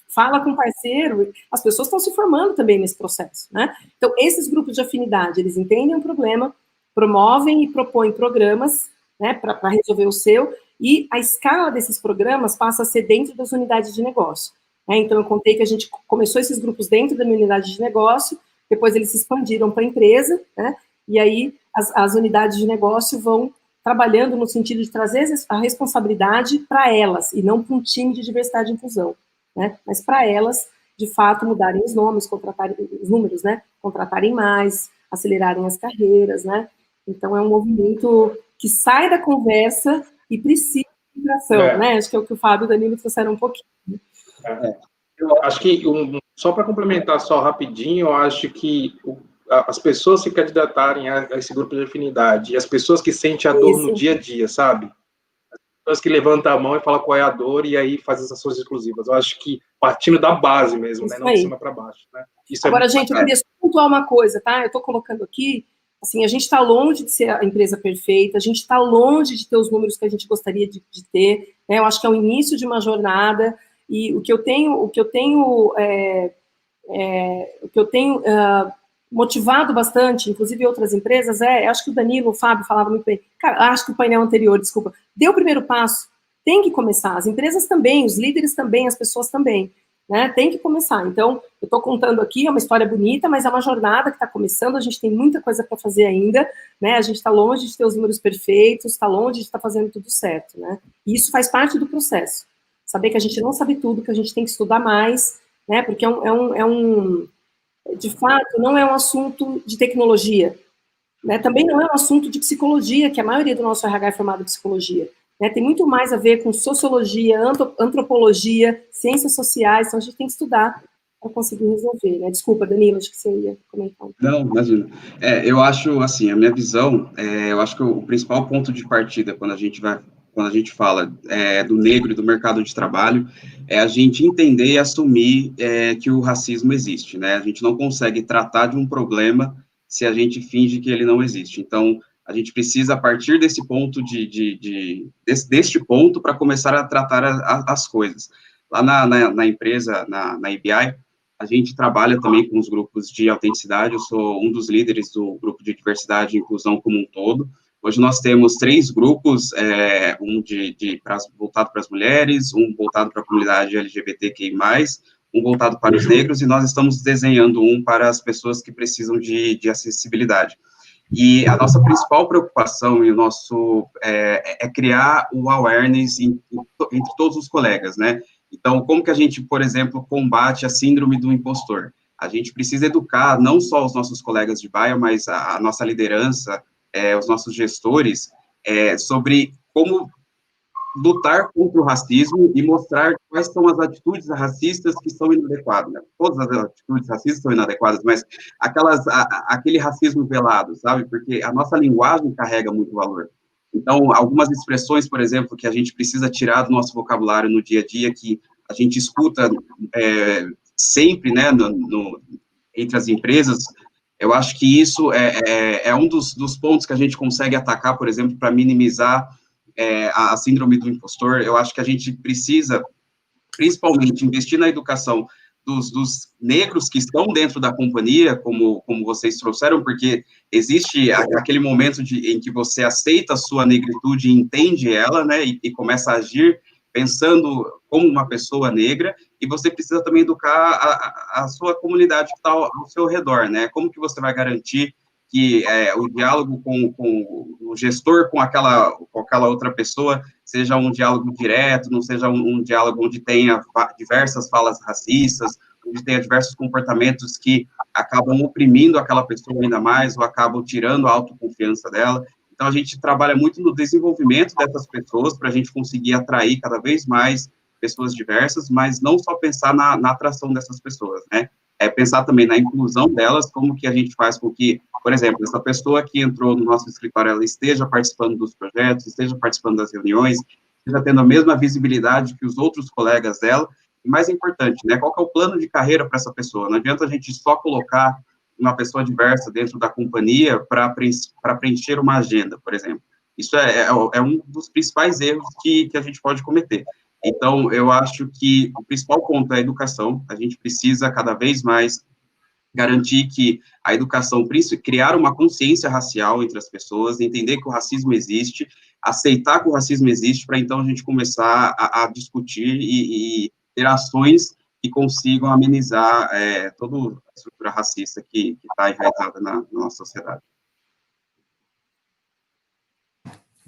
[SPEAKER 4] fala com o parceiro, as pessoas estão se formando também nesse processo, né? Então, esses grupos de afinidade, eles entendem o problema, promovem e propõem programas, né, para resolver o seu, e a escala desses programas passa a ser dentro das unidades de negócio. Né? Então, eu contei que a gente começou esses grupos dentro da minha unidade de negócio, depois eles se expandiram para a empresa, né? E aí as unidades de negócio vão trabalhando no sentido de trazer a responsabilidade para elas, e não para um time de diversidade e inclusão, né? Mas para elas, de fato, mudarem os nomes, contratarem os números, né? Contratarem mais, acelerarem as carreiras, né? Então, é um movimento que sai da conversa e precisa de interação, né? Acho que é o que o Fábio e o Danilo trouxeram um pouquinho.
[SPEAKER 5] Eu acho que, só para complementar só rapidinho, eu acho que as pessoas se candidatarem a esse grupo de afinidade, e as pessoas que sentem a dor no dia a dia, sabe? As pessoas que levantam a mão e falam qual é a dor, e aí fazem as ações exclusivas. Eu acho que partindo da base mesmo, né? Não de cima para baixo, né? Isso
[SPEAKER 4] agora,
[SPEAKER 5] é
[SPEAKER 4] gente, eu queria só pontuar uma coisa, tá? Eu estou colocando aqui, assim, a gente está longe de ser a empresa perfeita, a gente está longe de ter os números que a gente gostaria de ter, né? Eu acho que é o início de uma jornada, e o que eu tenho motivado bastante, inclusive em outras empresas, acho que o Danilo, o Fábio falava muito bem, cara, acho que o painel anterior, desculpa, deu o primeiro passo, tem que começar, as empresas também, os líderes também, as pessoas também, né, tem que começar. Então, eu estou contando aqui, é uma história bonita, mas é uma jornada que está começando, a gente tem muita coisa para fazer ainda, né, a gente está longe de ter os números perfeitos, está longe de estar fazendo tudo certo, né, e isso faz parte do processo, saber que a gente não sabe tudo, que a gente tem que estudar mais, né, porque de fato, não é um assunto de tecnologia, né, também não é um assunto de psicologia, que a maioria do nosso RH é formado em psicologia, né, tem muito mais a ver com sociologia, antropologia, ciências sociais, então a gente tem que estudar para conseguir resolver, né? Desculpa, Danilo, acho que você ia comentar.
[SPEAKER 3] Não, imagina. Eu acho, assim, a minha visão, eu acho que o principal ponto de partida quando a gente fala do negro e do mercado de trabalho, é a gente entender e assumir que o racismo existe, né? A gente não consegue tratar de um problema se a gente finge que ele não existe. Então, a gente precisa, a partir desse ponto, deste ponto, para começar a tratar as coisas. Lá na empresa, na EBI, a gente trabalha também com os grupos de autenticidade, eu sou um dos líderes do grupo de diversidade e inclusão como um todo. Hoje nós temos 3 grupos, um voltado para as mulheres, um voltado para a comunidade LGBTQI+, um voltado para os negros, e nós estamos desenhando um para as pessoas que precisam de acessibilidade. E a nossa principal preocupação e o nosso é criar o awareness entre todos os colegas, né? Então, como que a gente, por exemplo, combate a síndrome do impostor? A gente precisa educar não só os nossos colegas de bio, mas a nossa liderança, os nossos gestores, sobre como lutar contra o racismo e mostrar quais são as atitudes racistas que são inadequadas, né? Todas as atitudes racistas são inadequadas, mas aquele racismo velado, sabe? Porque a nossa linguagem carrega muito valor. Então, algumas expressões, por exemplo, que a gente precisa tirar do nosso vocabulário no dia a dia, que a gente escuta sempre, né, entre as empresas, eu acho que isso é um dos pontos que a gente consegue atacar, por exemplo, para minimizar a síndrome do impostor, eu acho que a gente precisa, principalmente, investir na educação dos negros que estão dentro da companhia, como vocês trouxeram, porque existe aquele momento em que você aceita a sua negritude e entende ela, né, e começa a agir pensando como uma pessoa negra, e você precisa também educar a sua comunidade que está ao seu redor, né, como que você vai garantir que o diálogo com o gestor com aquela outra pessoa seja um diálogo direto, não seja um diálogo onde tenha diversas falas racistas, onde tenha diversos comportamentos que acabam oprimindo aquela pessoa ainda mais, ou acabam tirando a autoconfiança dela. Então, a gente trabalha muito no desenvolvimento dessas pessoas, para a gente conseguir atrair cada vez mais pessoas diversas, mas não só pensar na atração dessas pessoas, né? Pensar também na inclusão delas, como que a gente faz com que, por exemplo, essa pessoa que entrou no nosso escritório, ela esteja participando dos projetos, esteja participando das reuniões, esteja tendo a mesma visibilidade que os outros colegas dela, e mais importante, né, qual que é o plano de carreira para essa pessoa? Não adianta a gente só colocar uma pessoa diversa dentro da companhia para preencher uma agenda, por exemplo. Isso é um dos principais erros que a gente pode cometer. Então, eu acho que o principal ponto é a educação. A gente precisa cada vez mais garantir que a educação, criar uma consciência racial entre as pessoas, entender que o racismo existe, aceitar que o racismo existe, para então a gente começar a discutir e ter ações que consigam amenizar toda a estrutura racista que está enraizada na nossa sociedade.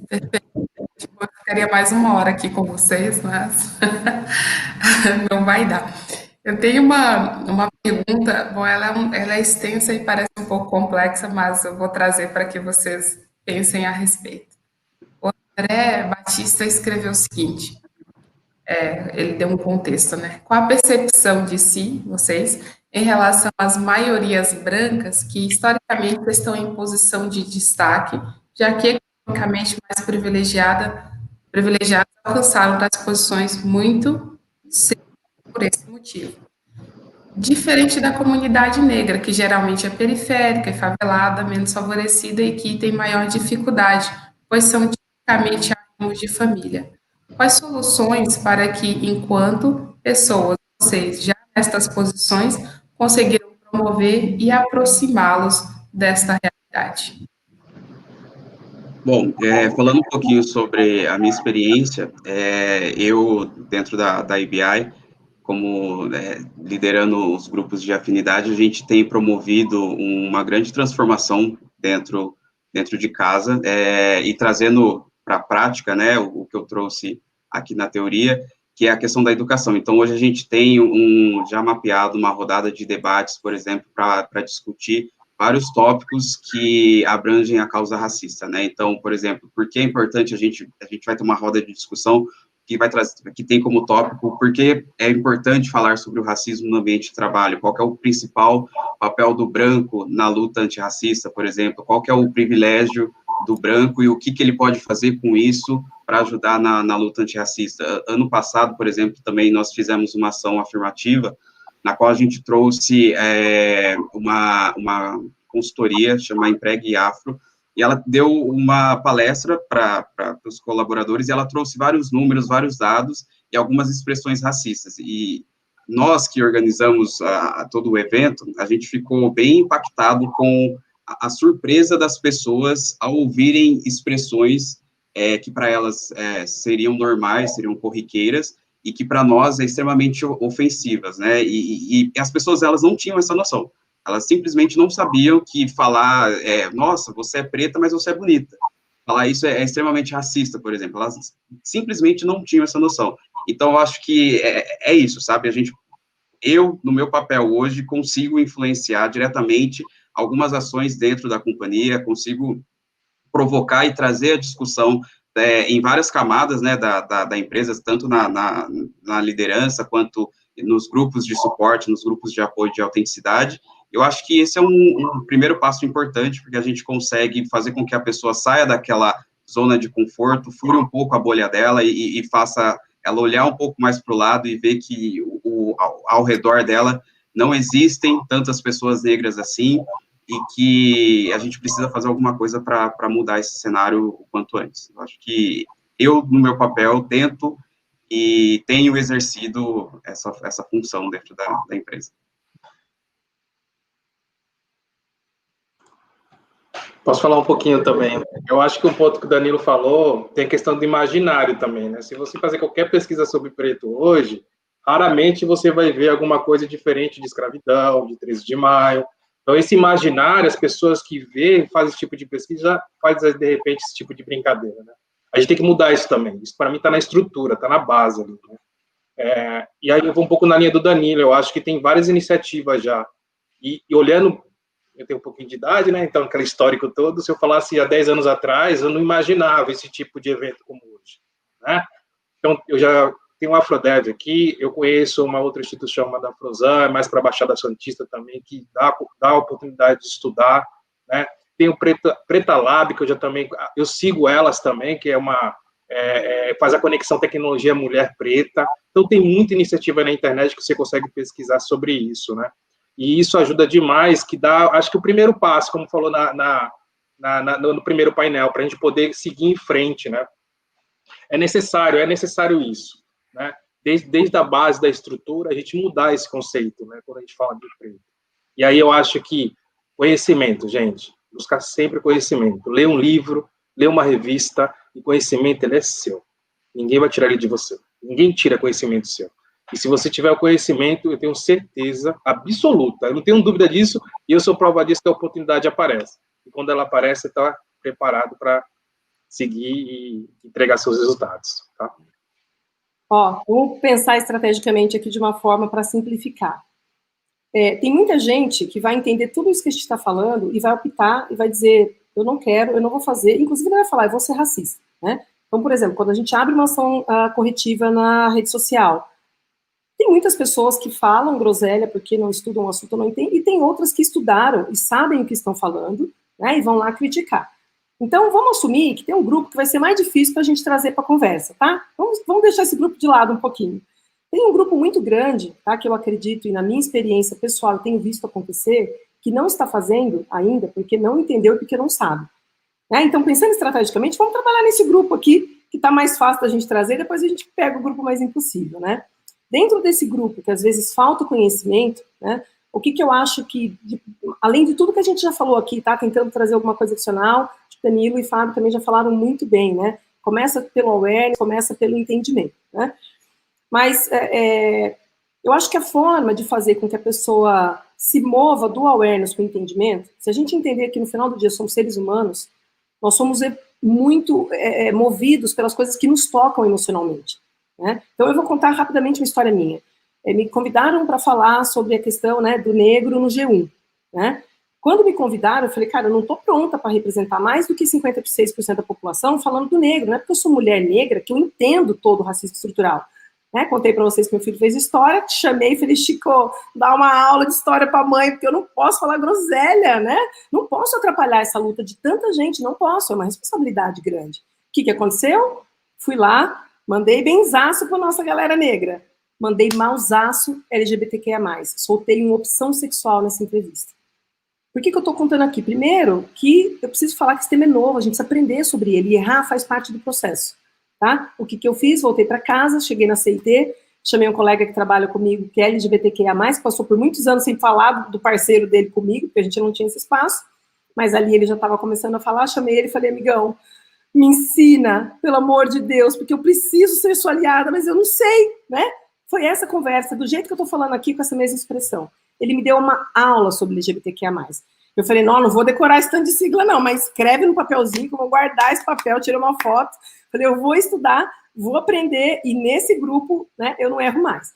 [SPEAKER 1] Perfeito. Eu ficaria mais 1 hora aqui com vocês, mas não vai dar. Eu tenho uma pergunta, bom, ela é extensa e parece um pouco complexa, mas eu vou trazer para que vocês pensem a respeito. O André Batista escreveu o seguinte, ele deu um contexto, né? Qual a percepção de si, vocês, em relação às maiorias brancas que historicamente estão em posição de destaque, já que economicamente mais privilegiadas alcançaram tais posições muito cedo por esse motivo. Diferente da comunidade negra, que geralmente é periférica, é favelada, menos favorecida e que tem maior dificuldade, pois são tipicamente órgãos de família. Quais soluções para que, enquanto pessoas, vocês já nestas posições, conseguiram promover e aproximá-los desta realidade?
[SPEAKER 3] Bom, falando um pouquinho sobre a minha experiência, eu, dentro da IBI, como liderando os grupos de afinidade, a gente tem promovido uma grande transformação dentro de casa, e trazendo para a prática, né, o que eu trouxe aqui na teoria, que é a questão da educação. Então, hoje a gente tem já mapeado uma rodada de debates, por exemplo, para discutir vários tópicos que abrangem a causa racista, né? Então, por exemplo, por que é importante a gente vai ter uma roda de discussão que tem como tópico por que é importante falar sobre o racismo no ambiente de trabalho, qual que é o principal papel do branco na luta antirracista, por exemplo, qual que é o privilégio do branco e o que ele pode fazer com isso para ajudar na luta antirracista. Ano passado, por exemplo, também nós fizemos uma ação afirmativa, na qual a gente trouxe uma consultoria, chama Empregue Afro, e ela deu uma palestra para os colaboradores, e ela trouxe vários números, vários dados, e algumas expressões racistas, e nós que organizamos todo o evento, a gente ficou bem impactado com a surpresa das pessoas ao ouvirem expressões que para elas seriam normais, seriam corriqueiras, e que para nós é extremamente ofensivas, né, e as pessoas, elas não tinham essa noção, elas simplesmente não sabiam que falar, nossa, você é preta, mas você é bonita, falar isso é extremamente racista, por exemplo, elas simplesmente não tinham essa noção. Então, eu acho que é isso, sabe, eu, no meu papel hoje, consigo influenciar diretamente algumas ações dentro da companhia, consigo provocar e trazer a discussão em várias camadas, né, da empresa, tanto na liderança, quanto nos grupos de suporte, nos grupos de apoio de autenticidade. Eu acho que esse é um primeiro passo importante, porque a gente consegue fazer com que a pessoa saia daquela zona de conforto, fure um pouco a bolha dela e faça ela olhar um pouco mais para o lado e ver que ao redor dela não existem tantas pessoas negras assim, e que a gente precisa fazer alguma coisa para mudar esse cenário o quanto antes. Eu acho que eu, no meu papel, tento e tenho exercido essa função dentro da empresa.
[SPEAKER 5] Posso falar um pouquinho também? Eu acho que um ponto que o Danilo falou tem a questão do imaginário também, né? Se você fazer qualquer pesquisa sobre preto hoje, raramente você vai ver alguma coisa diferente de escravidão, de 13 de maio. Então, esse imaginário, as pessoas que veem, fazem esse tipo de pesquisa, faz, de repente, esse tipo de brincadeira, né? A gente tem que mudar isso também. Isso, para mim, está na estrutura, está na base ali, né? E aí eu vou um pouco na linha do Danilo, eu acho que tem várias iniciativas já. E olhando, eu tenho um pouquinho de idade, né? Então, aquele histórico todo, se eu falasse há 10 anos atrás, eu não imaginava esse tipo de evento como hoje, né? Então, eu já tenho um Afrodev aqui, eu conheço uma outra instituição chamada Afrosan, mais para a Baixada Santista também, que dá a oportunidade de estudar, né? Tem o Preta Lab, que eu sigo elas também, que é faz a conexão tecnologia mulher preta. Então, tem muita iniciativa na internet que você consegue pesquisar sobre isso, né? E isso ajuda demais, que dá, acho que o primeiro passo, como falou no primeiro painel, para a gente poder seguir em frente, né? É necessário isso, né? Desde a base da estrutura, a gente mudar esse conceito, né? Quando a gente fala de preto. E aí eu acho que conhecimento, gente, buscar sempre conhecimento. Ler um livro, ler uma revista, e conhecimento, ele é seu. Ninguém vai tirar ele de você. Ninguém tira conhecimento seu. E se você tiver o conhecimento, eu tenho certeza absoluta, eu não tenho dúvida disso, e eu sou prova disso que a oportunidade aparece. E quando ela aparece, você está preparado para seguir e entregar seus resultados, tá?
[SPEAKER 4] Ó, vamos pensar estrategicamente aqui de uma forma para simplificar. Tem muita gente que vai entender tudo isso que a gente está falando e vai optar e vai dizer, eu não quero, eu não vou fazer, inclusive vai falar, eu vou ser racista, né? Então, por exemplo, quando a gente abre uma ação corretiva na rede social, tem muitas pessoas que falam groselha porque não estudam o assunto, não entendem, e tem outras que estudaram e sabem o que estão falando, né, e vão lá criticar. Então, vamos assumir que tem um grupo que vai ser mais difícil para a gente trazer para a conversa, tá? Vamos deixar esse grupo de lado um pouquinho. Tem um grupo muito grande, tá, que eu acredito, e na minha experiência pessoal, eu tenho visto acontecer, que não está fazendo ainda porque não entendeu e porque não sabe. Né? Então, pensando estrategicamente, vamos trabalhar nesse grupo aqui, que está mais fácil da gente trazer, depois a gente pega o grupo mais impossível, né? Dentro desse grupo, que às vezes falta conhecimento, né, o que eu acho que, além de tudo que a gente já falou aqui, tá, tentando trazer alguma coisa adicional, Danilo e Fábio também já falaram muito bem, né, começa pelo awareness, começa pelo entendimento, né, mas eu acho que a forma de fazer com que a pessoa se mova do awareness para o entendimento, se a gente entender que no final do dia somos seres humanos, nós somos muito movidos pelas coisas que nos tocam emocionalmente. Né? Então, eu vou contar rapidamente uma história minha. Me convidaram para falar sobre a questão, né, do negro no G1. Né? Quando me convidaram, eu falei, cara, eu não estou pronta para representar mais do que 56% da população falando do negro. Não é porque eu sou mulher negra que eu entendo todo o racismo estrutural. Né? Contei para vocês que meu filho fez história, te chamei e falei, Chico, dá uma aula de história para a mãe, porque eu não posso falar groselha, né? Não posso atrapalhar essa luta de tanta gente, não posso, é uma responsabilidade grande. O que aconteceu? Fui lá, mandei benzaço para nossa galera negra. Mandei mausaço LGBTQIA+. Soltei uma opção sexual nessa entrevista. Por que eu estou contando aqui? Primeiro, que eu preciso falar que esse tema é novo, a gente precisa aprender sobre ele, e errar faz parte do processo. Tá? O que eu fiz? Voltei para casa, cheguei na CIT, chamei um colega que trabalha comigo, que é LGBTQIA+, que passou por muitos anos sem falar do parceiro dele comigo, porque a gente não tinha esse espaço, mas ali ele já estava começando a falar, chamei ele e falei, amigão, me ensina, pelo amor de Deus, porque eu preciso ser sua aliada, mas eu não sei, né? Foi essa conversa, do jeito que eu estou falando aqui, com essa mesma expressão. Ele me deu uma aula sobre LGBTQIA+. Eu falei, não vou decorar esse tanto de sigla não, mas escreve no papelzinho que eu vou guardar esse papel, tirei uma foto. Falei, eu vou estudar, vou aprender, e nesse grupo, né, eu não erro mais.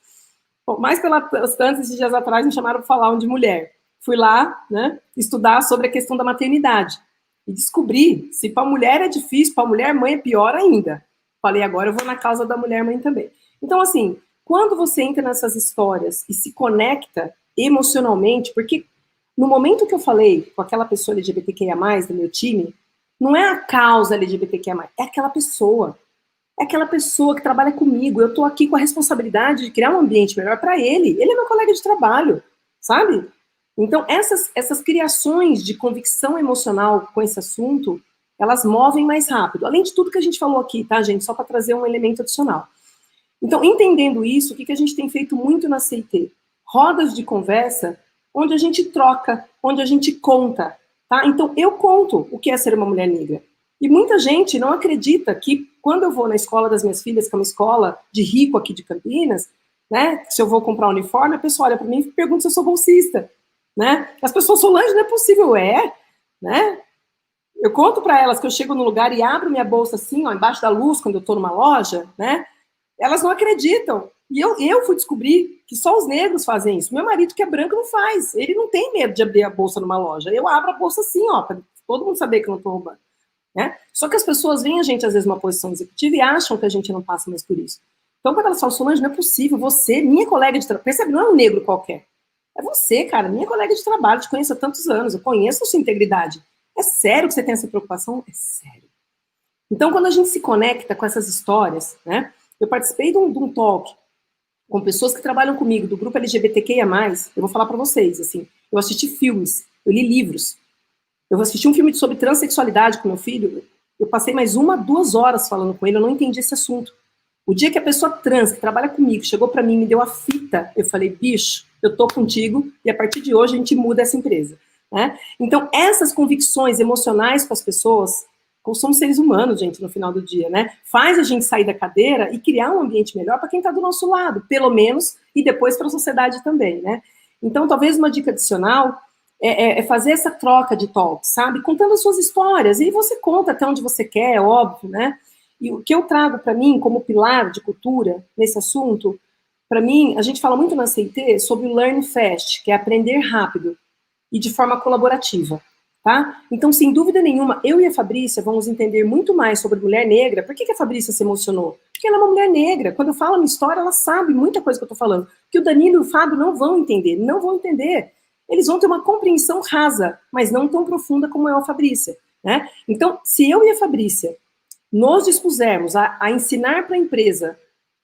[SPEAKER 4] Bom, mais pelas tantas, esses dias atrás, me chamaram para falar de mulher. Fui lá, né, estudar sobre a questão da maternidade. E descobri, se para a mulher é difícil, para a mulher mãe é pior ainda. Falei, agora eu vou na causa da mulher mãe também. Então, assim, quando você entra nessas histórias e se conecta emocionalmente, porque no momento que eu falei com aquela pessoa LGBTQIA+, do meu time, não é a causa LGBTQIA+, é aquela pessoa. É aquela pessoa que trabalha comigo. Eu estou aqui com a responsabilidade de criar um ambiente melhor para ele. Ele é meu colega de trabalho, sabe? Então, essas criações de convicção emocional com esse assunto, elas movem mais rápido. Além de tudo que a gente falou aqui, tá, gente? Só para trazer um elemento adicional. Então, entendendo isso, o que a gente tem feito muito na CIT? Rodas de conversa, onde a gente troca, onde a gente conta, tá? Então, eu conto o que é ser uma mulher negra. E muita gente não acredita que, quando eu vou na escola das minhas filhas, que é uma escola de rico aqui de Campinas, né? Se eu vou comprar um uniforme, a pessoa olha para mim e pergunta se eu sou bolsista, né? As pessoas, Solange, não é possível, né? Eu conto para elas que eu chego no lugar e abro minha bolsa assim, ó, embaixo da luz, quando eu estou numa loja, né? Elas não acreditam. E eu fui descobrir que só os negros fazem isso. Meu marido, que é branco, não faz. Ele não tem medo de abrir a bolsa numa loja. Eu abro a bolsa assim, ó, para todo mundo saber que eu não estou roubando. Né? Só que as pessoas veem a gente, às vezes, numa posição executiva e acham que a gente não passa mais por isso. Então, quando elas falam, Solange, não é possível, você, minha colega de trabalho, percebe, não é um negro qualquer. É você, cara, minha colega de trabalho, te conheço há tantos anos, eu conheço a sua integridade. É sério que você tem essa preocupação? É sério. Então, quando a gente se conecta com essas histórias, né? Eu participei de um talk com pessoas que trabalham comigo, do grupo LGBTQIA+, eu vou falar para vocês, assim, eu assisti filmes, eu li livros, eu assisti um filme sobre transexualidade com meu filho, eu passei mais 1-2 horas falando com ele, eu não entendi esse assunto. O dia que a pessoa trans, que trabalha comigo, chegou para mim e me deu a fita, eu falei, bicho, eu tô contigo, e a partir de hoje a gente muda essa empresa. Né? Então, essas convicções emocionais com as pessoas, somos seres humanos, gente, no final do dia, né? Faz a gente sair da cadeira e criar um ambiente melhor para quem está do nosso lado, pelo menos, e depois para a sociedade também, né? Então, talvez uma dica adicional é fazer essa troca de talks, sabe? Contando as suas histórias, e você conta até onde você quer, é óbvio, né? E o que eu trago para mim como pilar de cultura nesse assunto, para mim, a gente fala muito na CIT sobre o Learn Fast, que é aprender rápido e de forma colaborativa. Tá? Então, sem dúvida nenhuma, eu e a Fabrícia vamos entender muito mais sobre mulher negra. Por que a Fabrícia se emocionou? Porque ela é uma mulher negra. Quando eu falo a minha história, ela sabe muita coisa que eu estou falando. Que o Danilo e o Fábio não vão entender. Eles vão ter uma compreensão rasa, mas não tão profunda como é a Fabrícia. Né? Então, se eu e a Fabrícia nos dispusermos a ensinar para a empresa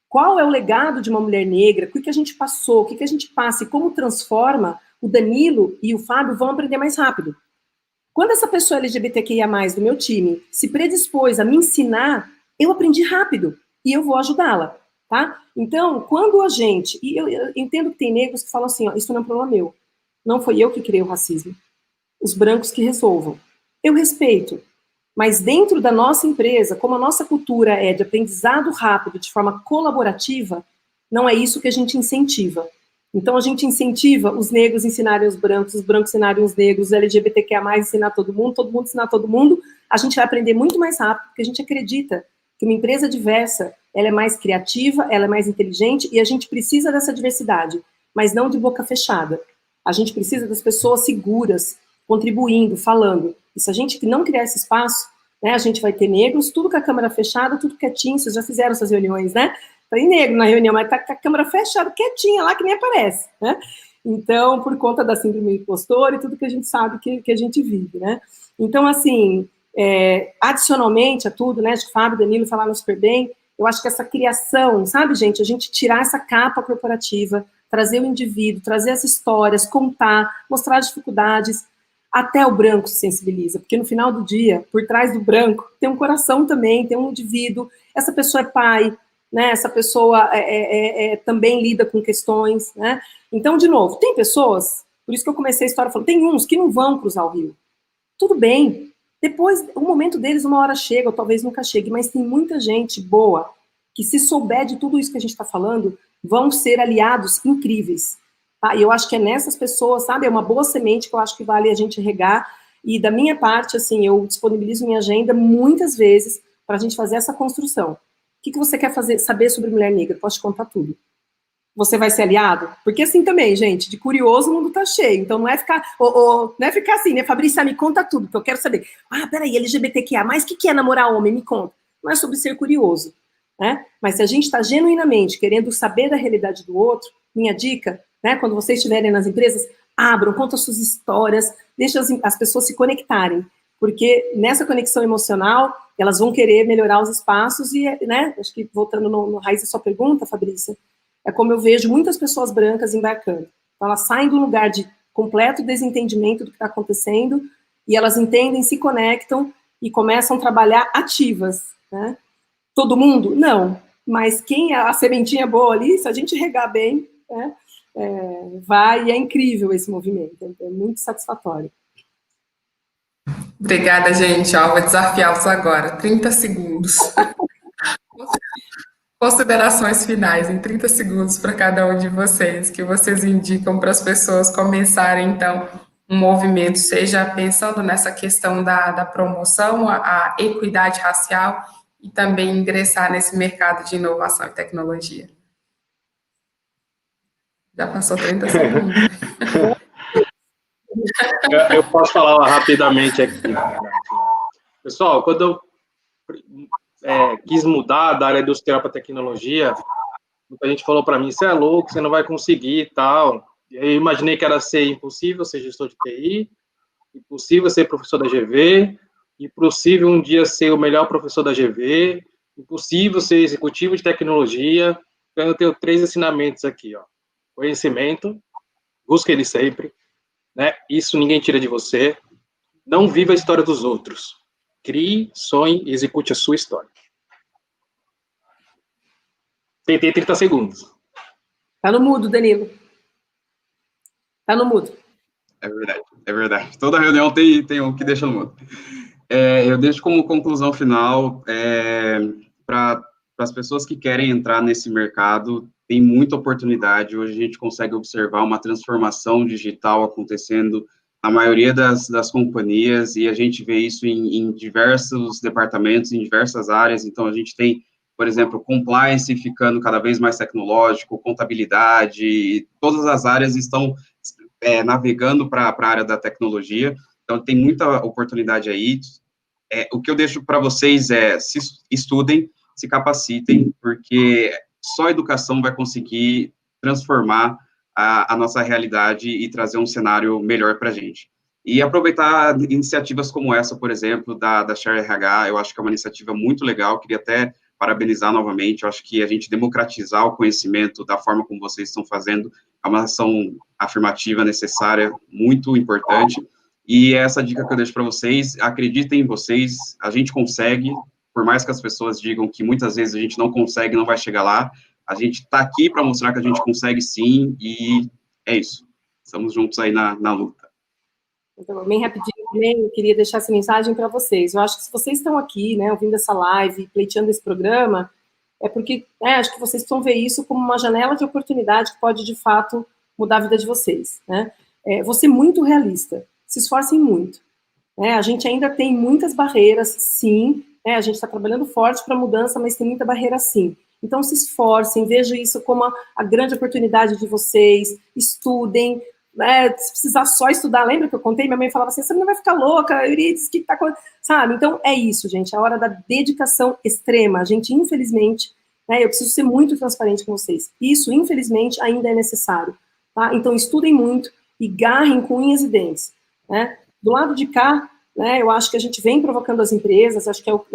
[SPEAKER 4] qual é o legado de uma mulher negra, o que a gente passou, o que a gente passa e como transforma, o Danilo e o Fábio vão aprender mais rápido. Quando essa pessoa LGBTQIA+, do meu time, se predispôs a me ensinar, eu aprendi rápido e eu vou ajudá-la, tá? Então, quando a gente... E eu entendo que tem negros que falam assim, ó, isso não é um problema meu. Não foi eu que criei o racismo. Os brancos que resolvam. Eu respeito. Mas dentro da nossa empresa, como a nossa cultura é de aprendizado rápido, de forma colaborativa, não é isso que a gente incentiva. Então, a gente incentiva os negros ensinarem os brancos ensinarem os negros, os LGBTQIA+, ensinar todo mundo ensinar todo mundo, a gente vai aprender muito mais rápido, porque a gente acredita que uma empresa diversa, ela é mais criativa, ela é mais inteligente, e a gente precisa dessa diversidade, mas não de boca fechada. A gente precisa das pessoas seguras, contribuindo, falando. E se a gente não criar esse espaço, né, a gente vai ter negros, tudo com a câmera fechada, tudo quietinho, vocês já fizeram essas reuniões, né? Tem negro na reunião, mas tá com a câmera fechada, quietinha lá, que nem aparece, né? Então, por conta da síndrome do impostor e tudo que a gente sabe que a gente vive, né? Então, assim, adicionalmente a tudo, né? Acho que o Fábio e o Danilo falaram super bem, eu acho que essa criação, sabe, gente? A gente tirar essa capa corporativa, trazer o indivíduo, trazer as histórias, contar, mostrar as dificuldades, até o branco se sensibiliza, porque no final do dia, por trás do branco, tem um coração também, tem um indivíduo, essa pessoa é pai, né, essa pessoa também lida com questões, né? Então, de novo, tem pessoas, por isso que eu comecei a história falando, tem uns que não vão cruzar o rio. Tudo bem, depois, o momento deles, uma hora chega, ou talvez nunca chegue, mas tem muita gente boa, que se souber de tudo isso que a gente está falando, vão ser aliados incríveis. Tá? E eu acho que é nessas pessoas, sabe, é uma boa semente que eu acho que vale a gente regar, e da minha parte, assim, eu disponibilizo minha agenda muitas vezes para a gente fazer essa construção. O que você quer saber sobre mulher negra? Posso te contar tudo. Você vai ser aliado? Porque assim também, gente, de curioso o mundo tá cheio. Então não é ficar, não é ficar assim, né? Fabrícia, me conta tudo, que eu quero saber. Ah, peraí, LGBTQIA, mas o que é namorar homem? Me conta. Não é sobre ser curioso, né? Mas se a gente está genuinamente querendo saber da realidade do outro, minha dica, né? Quando vocês estiverem nas empresas, abram, contam suas histórias, deixem as pessoas se conectarem. Porque nessa conexão emocional, elas vão querer melhorar os espaços e, né, acho que voltando no raiz da sua pergunta, Fabrícia, é como eu vejo muitas pessoas brancas embarcando. Então, elas saem do lugar de completo desentendimento do que está acontecendo e elas entendem, se conectam e começam a trabalhar ativas, né? Todo mundo? Não. Mas quem a sementinha boa ali, se a gente regar bem, né, vai, e é incrível esse movimento, é muito satisfatório.
[SPEAKER 1] Obrigada, gente. Ó, vou desafiá-los agora. 30 segundos. Considerações finais, em 30 segundos para cada um de vocês, que vocês indicam para as pessoas começarem, então, um movimento, seja pensando nessa questão da promoção, a equidade racial e também ingressar nesse mercado de inovação e tecnologia. Já passou 30 segundos.
[SPEAKER 5] Eu posso falar rapidamente aqui. Pessoal, quando eu quis mudar da área industrial para tecnologia, muita gente falou para mim, você é louco, você não vai conseguir e tal. E aí eu imaginei que era ser impossível ser gestor de TI, impossível ser professor da GV, impossível um dia ser o melhor professor da GV, impossível ser executivo de tecnologia. Então eu tenho 3 ensinamentos aqui, ó. Conhecimento, busque ele sempre, né? Isso ninguém tira de você. Não viva a história dos outros. Crie, sonhe e execute a sua história. Tentei 30 segundos.
[SPEAKER 4] Tá no mudo, Danilo. Tá no mudo.
[SPEAKER 3] É verdade, é verdade. Toda reunião tem um que deixa no mudo. Eu deixo como conclusão final, para as pessoas que querem entrar nesse mercado, tem muita oportunidade. Hoje a gente consegue observar uma transformação digital acontecendo na maioria das companhias, e a gente vê isso em diversos departamentos, em diversas áreas. Então, a gente tem, por exemplo, compliance ficando cada vez mais tecnológico, contabilidade, todas as áreas estão navegando para a área da tecnologia. Então, tem muita oportunidade aí. O que eu deixo para vocês se estudem, se capacitem, porque só a educação vai conseguir transformar a nossa realidade e trazer um cenário melhor para a gente. E aproveitar iniciativas como essa, por exemplo, da Share RH, eu acho que é uma iniciativa muito legal, queria até parabenizar novamente. Eu acho que a gente democratizar o conhecimento da forma como vocês estão fazendo é uma ação afirmativa necessária, muito importante. E essa dica que eu deixo para vocês, acreditem em vocês, a gente consegue, por mais que as pessoas digam que muitas vezes a gente não consegue, não vai chegar lá, a gente está aqui para mostrar que a gente consegue sim, e é isso. Estamos juntos aí na luta.
[SPEAKER 4] Então, bem rapidinho também, eu queria deixar essa mensagem para vocês. Eu acho que se vocês estão aqui, né, ouvindo essa live, pleiteando esse programa, é porque, acho que vocês precisam ver isso como uma janela de oportunidade que pode, de fato, mudar a vida de vocês, né? Vou ser muito realista, se esforcem muito, né? A gente ainda tem muitas barreiras, sim, né? A gente está trabalhando forte para a mudança, mas tem muita barreira, sim. Então, se esforcem, vejam isso como a grande oportunidade de vocês, estudem, né? Se precisar só estudar, lembra que eu contei? Minha mãe falava assim, você não vai ficar louca, Euridice, o que está acontecendo? Sabe? Então, é isso, gente, é a hora da dedicação extrema. A gente, infelizmente, né, eu preciso ser muito transparente com vocês. Isso, infelizmente, ainda é necessário. Tá? Então, estudem muito e garrem com unhas e dentes. Né? Do lado de cá, né, eu acho que a gente vem provocando as empresas, acho que eu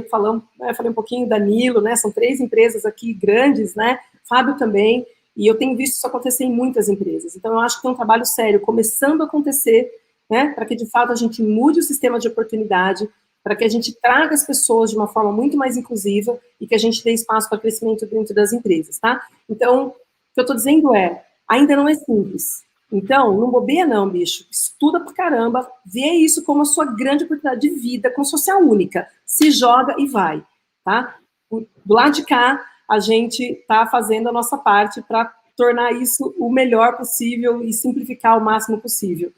[SPEAKER 4] falei um pouquinho, Danilo, né, são 3 empresas aqui grandes, né, Fábio também, e eu tenho visto isso acontecer em muitas empresas. Então, eu acho que tem um trabalho sério começando a acontecer, né, para que, de fato, a gente mude o sistema de oportunidade, para que a gente traga as pessoas de uma forma muito mais inclusiva e que a gente dê espaço para crescimento dentro das empresas, tá? Então, o que eu estou dizendo ainda não é simples. Então, não bobeia não, bicho. Estuda pra caramba, vê isso como a sua grande oportunidade de vida, como se fosse a única. Se joga e vai, tá? Do lado de cá, a gente tá fazendo a nossa parte para tornar isso o melhor possível e simplificar o máximo possível.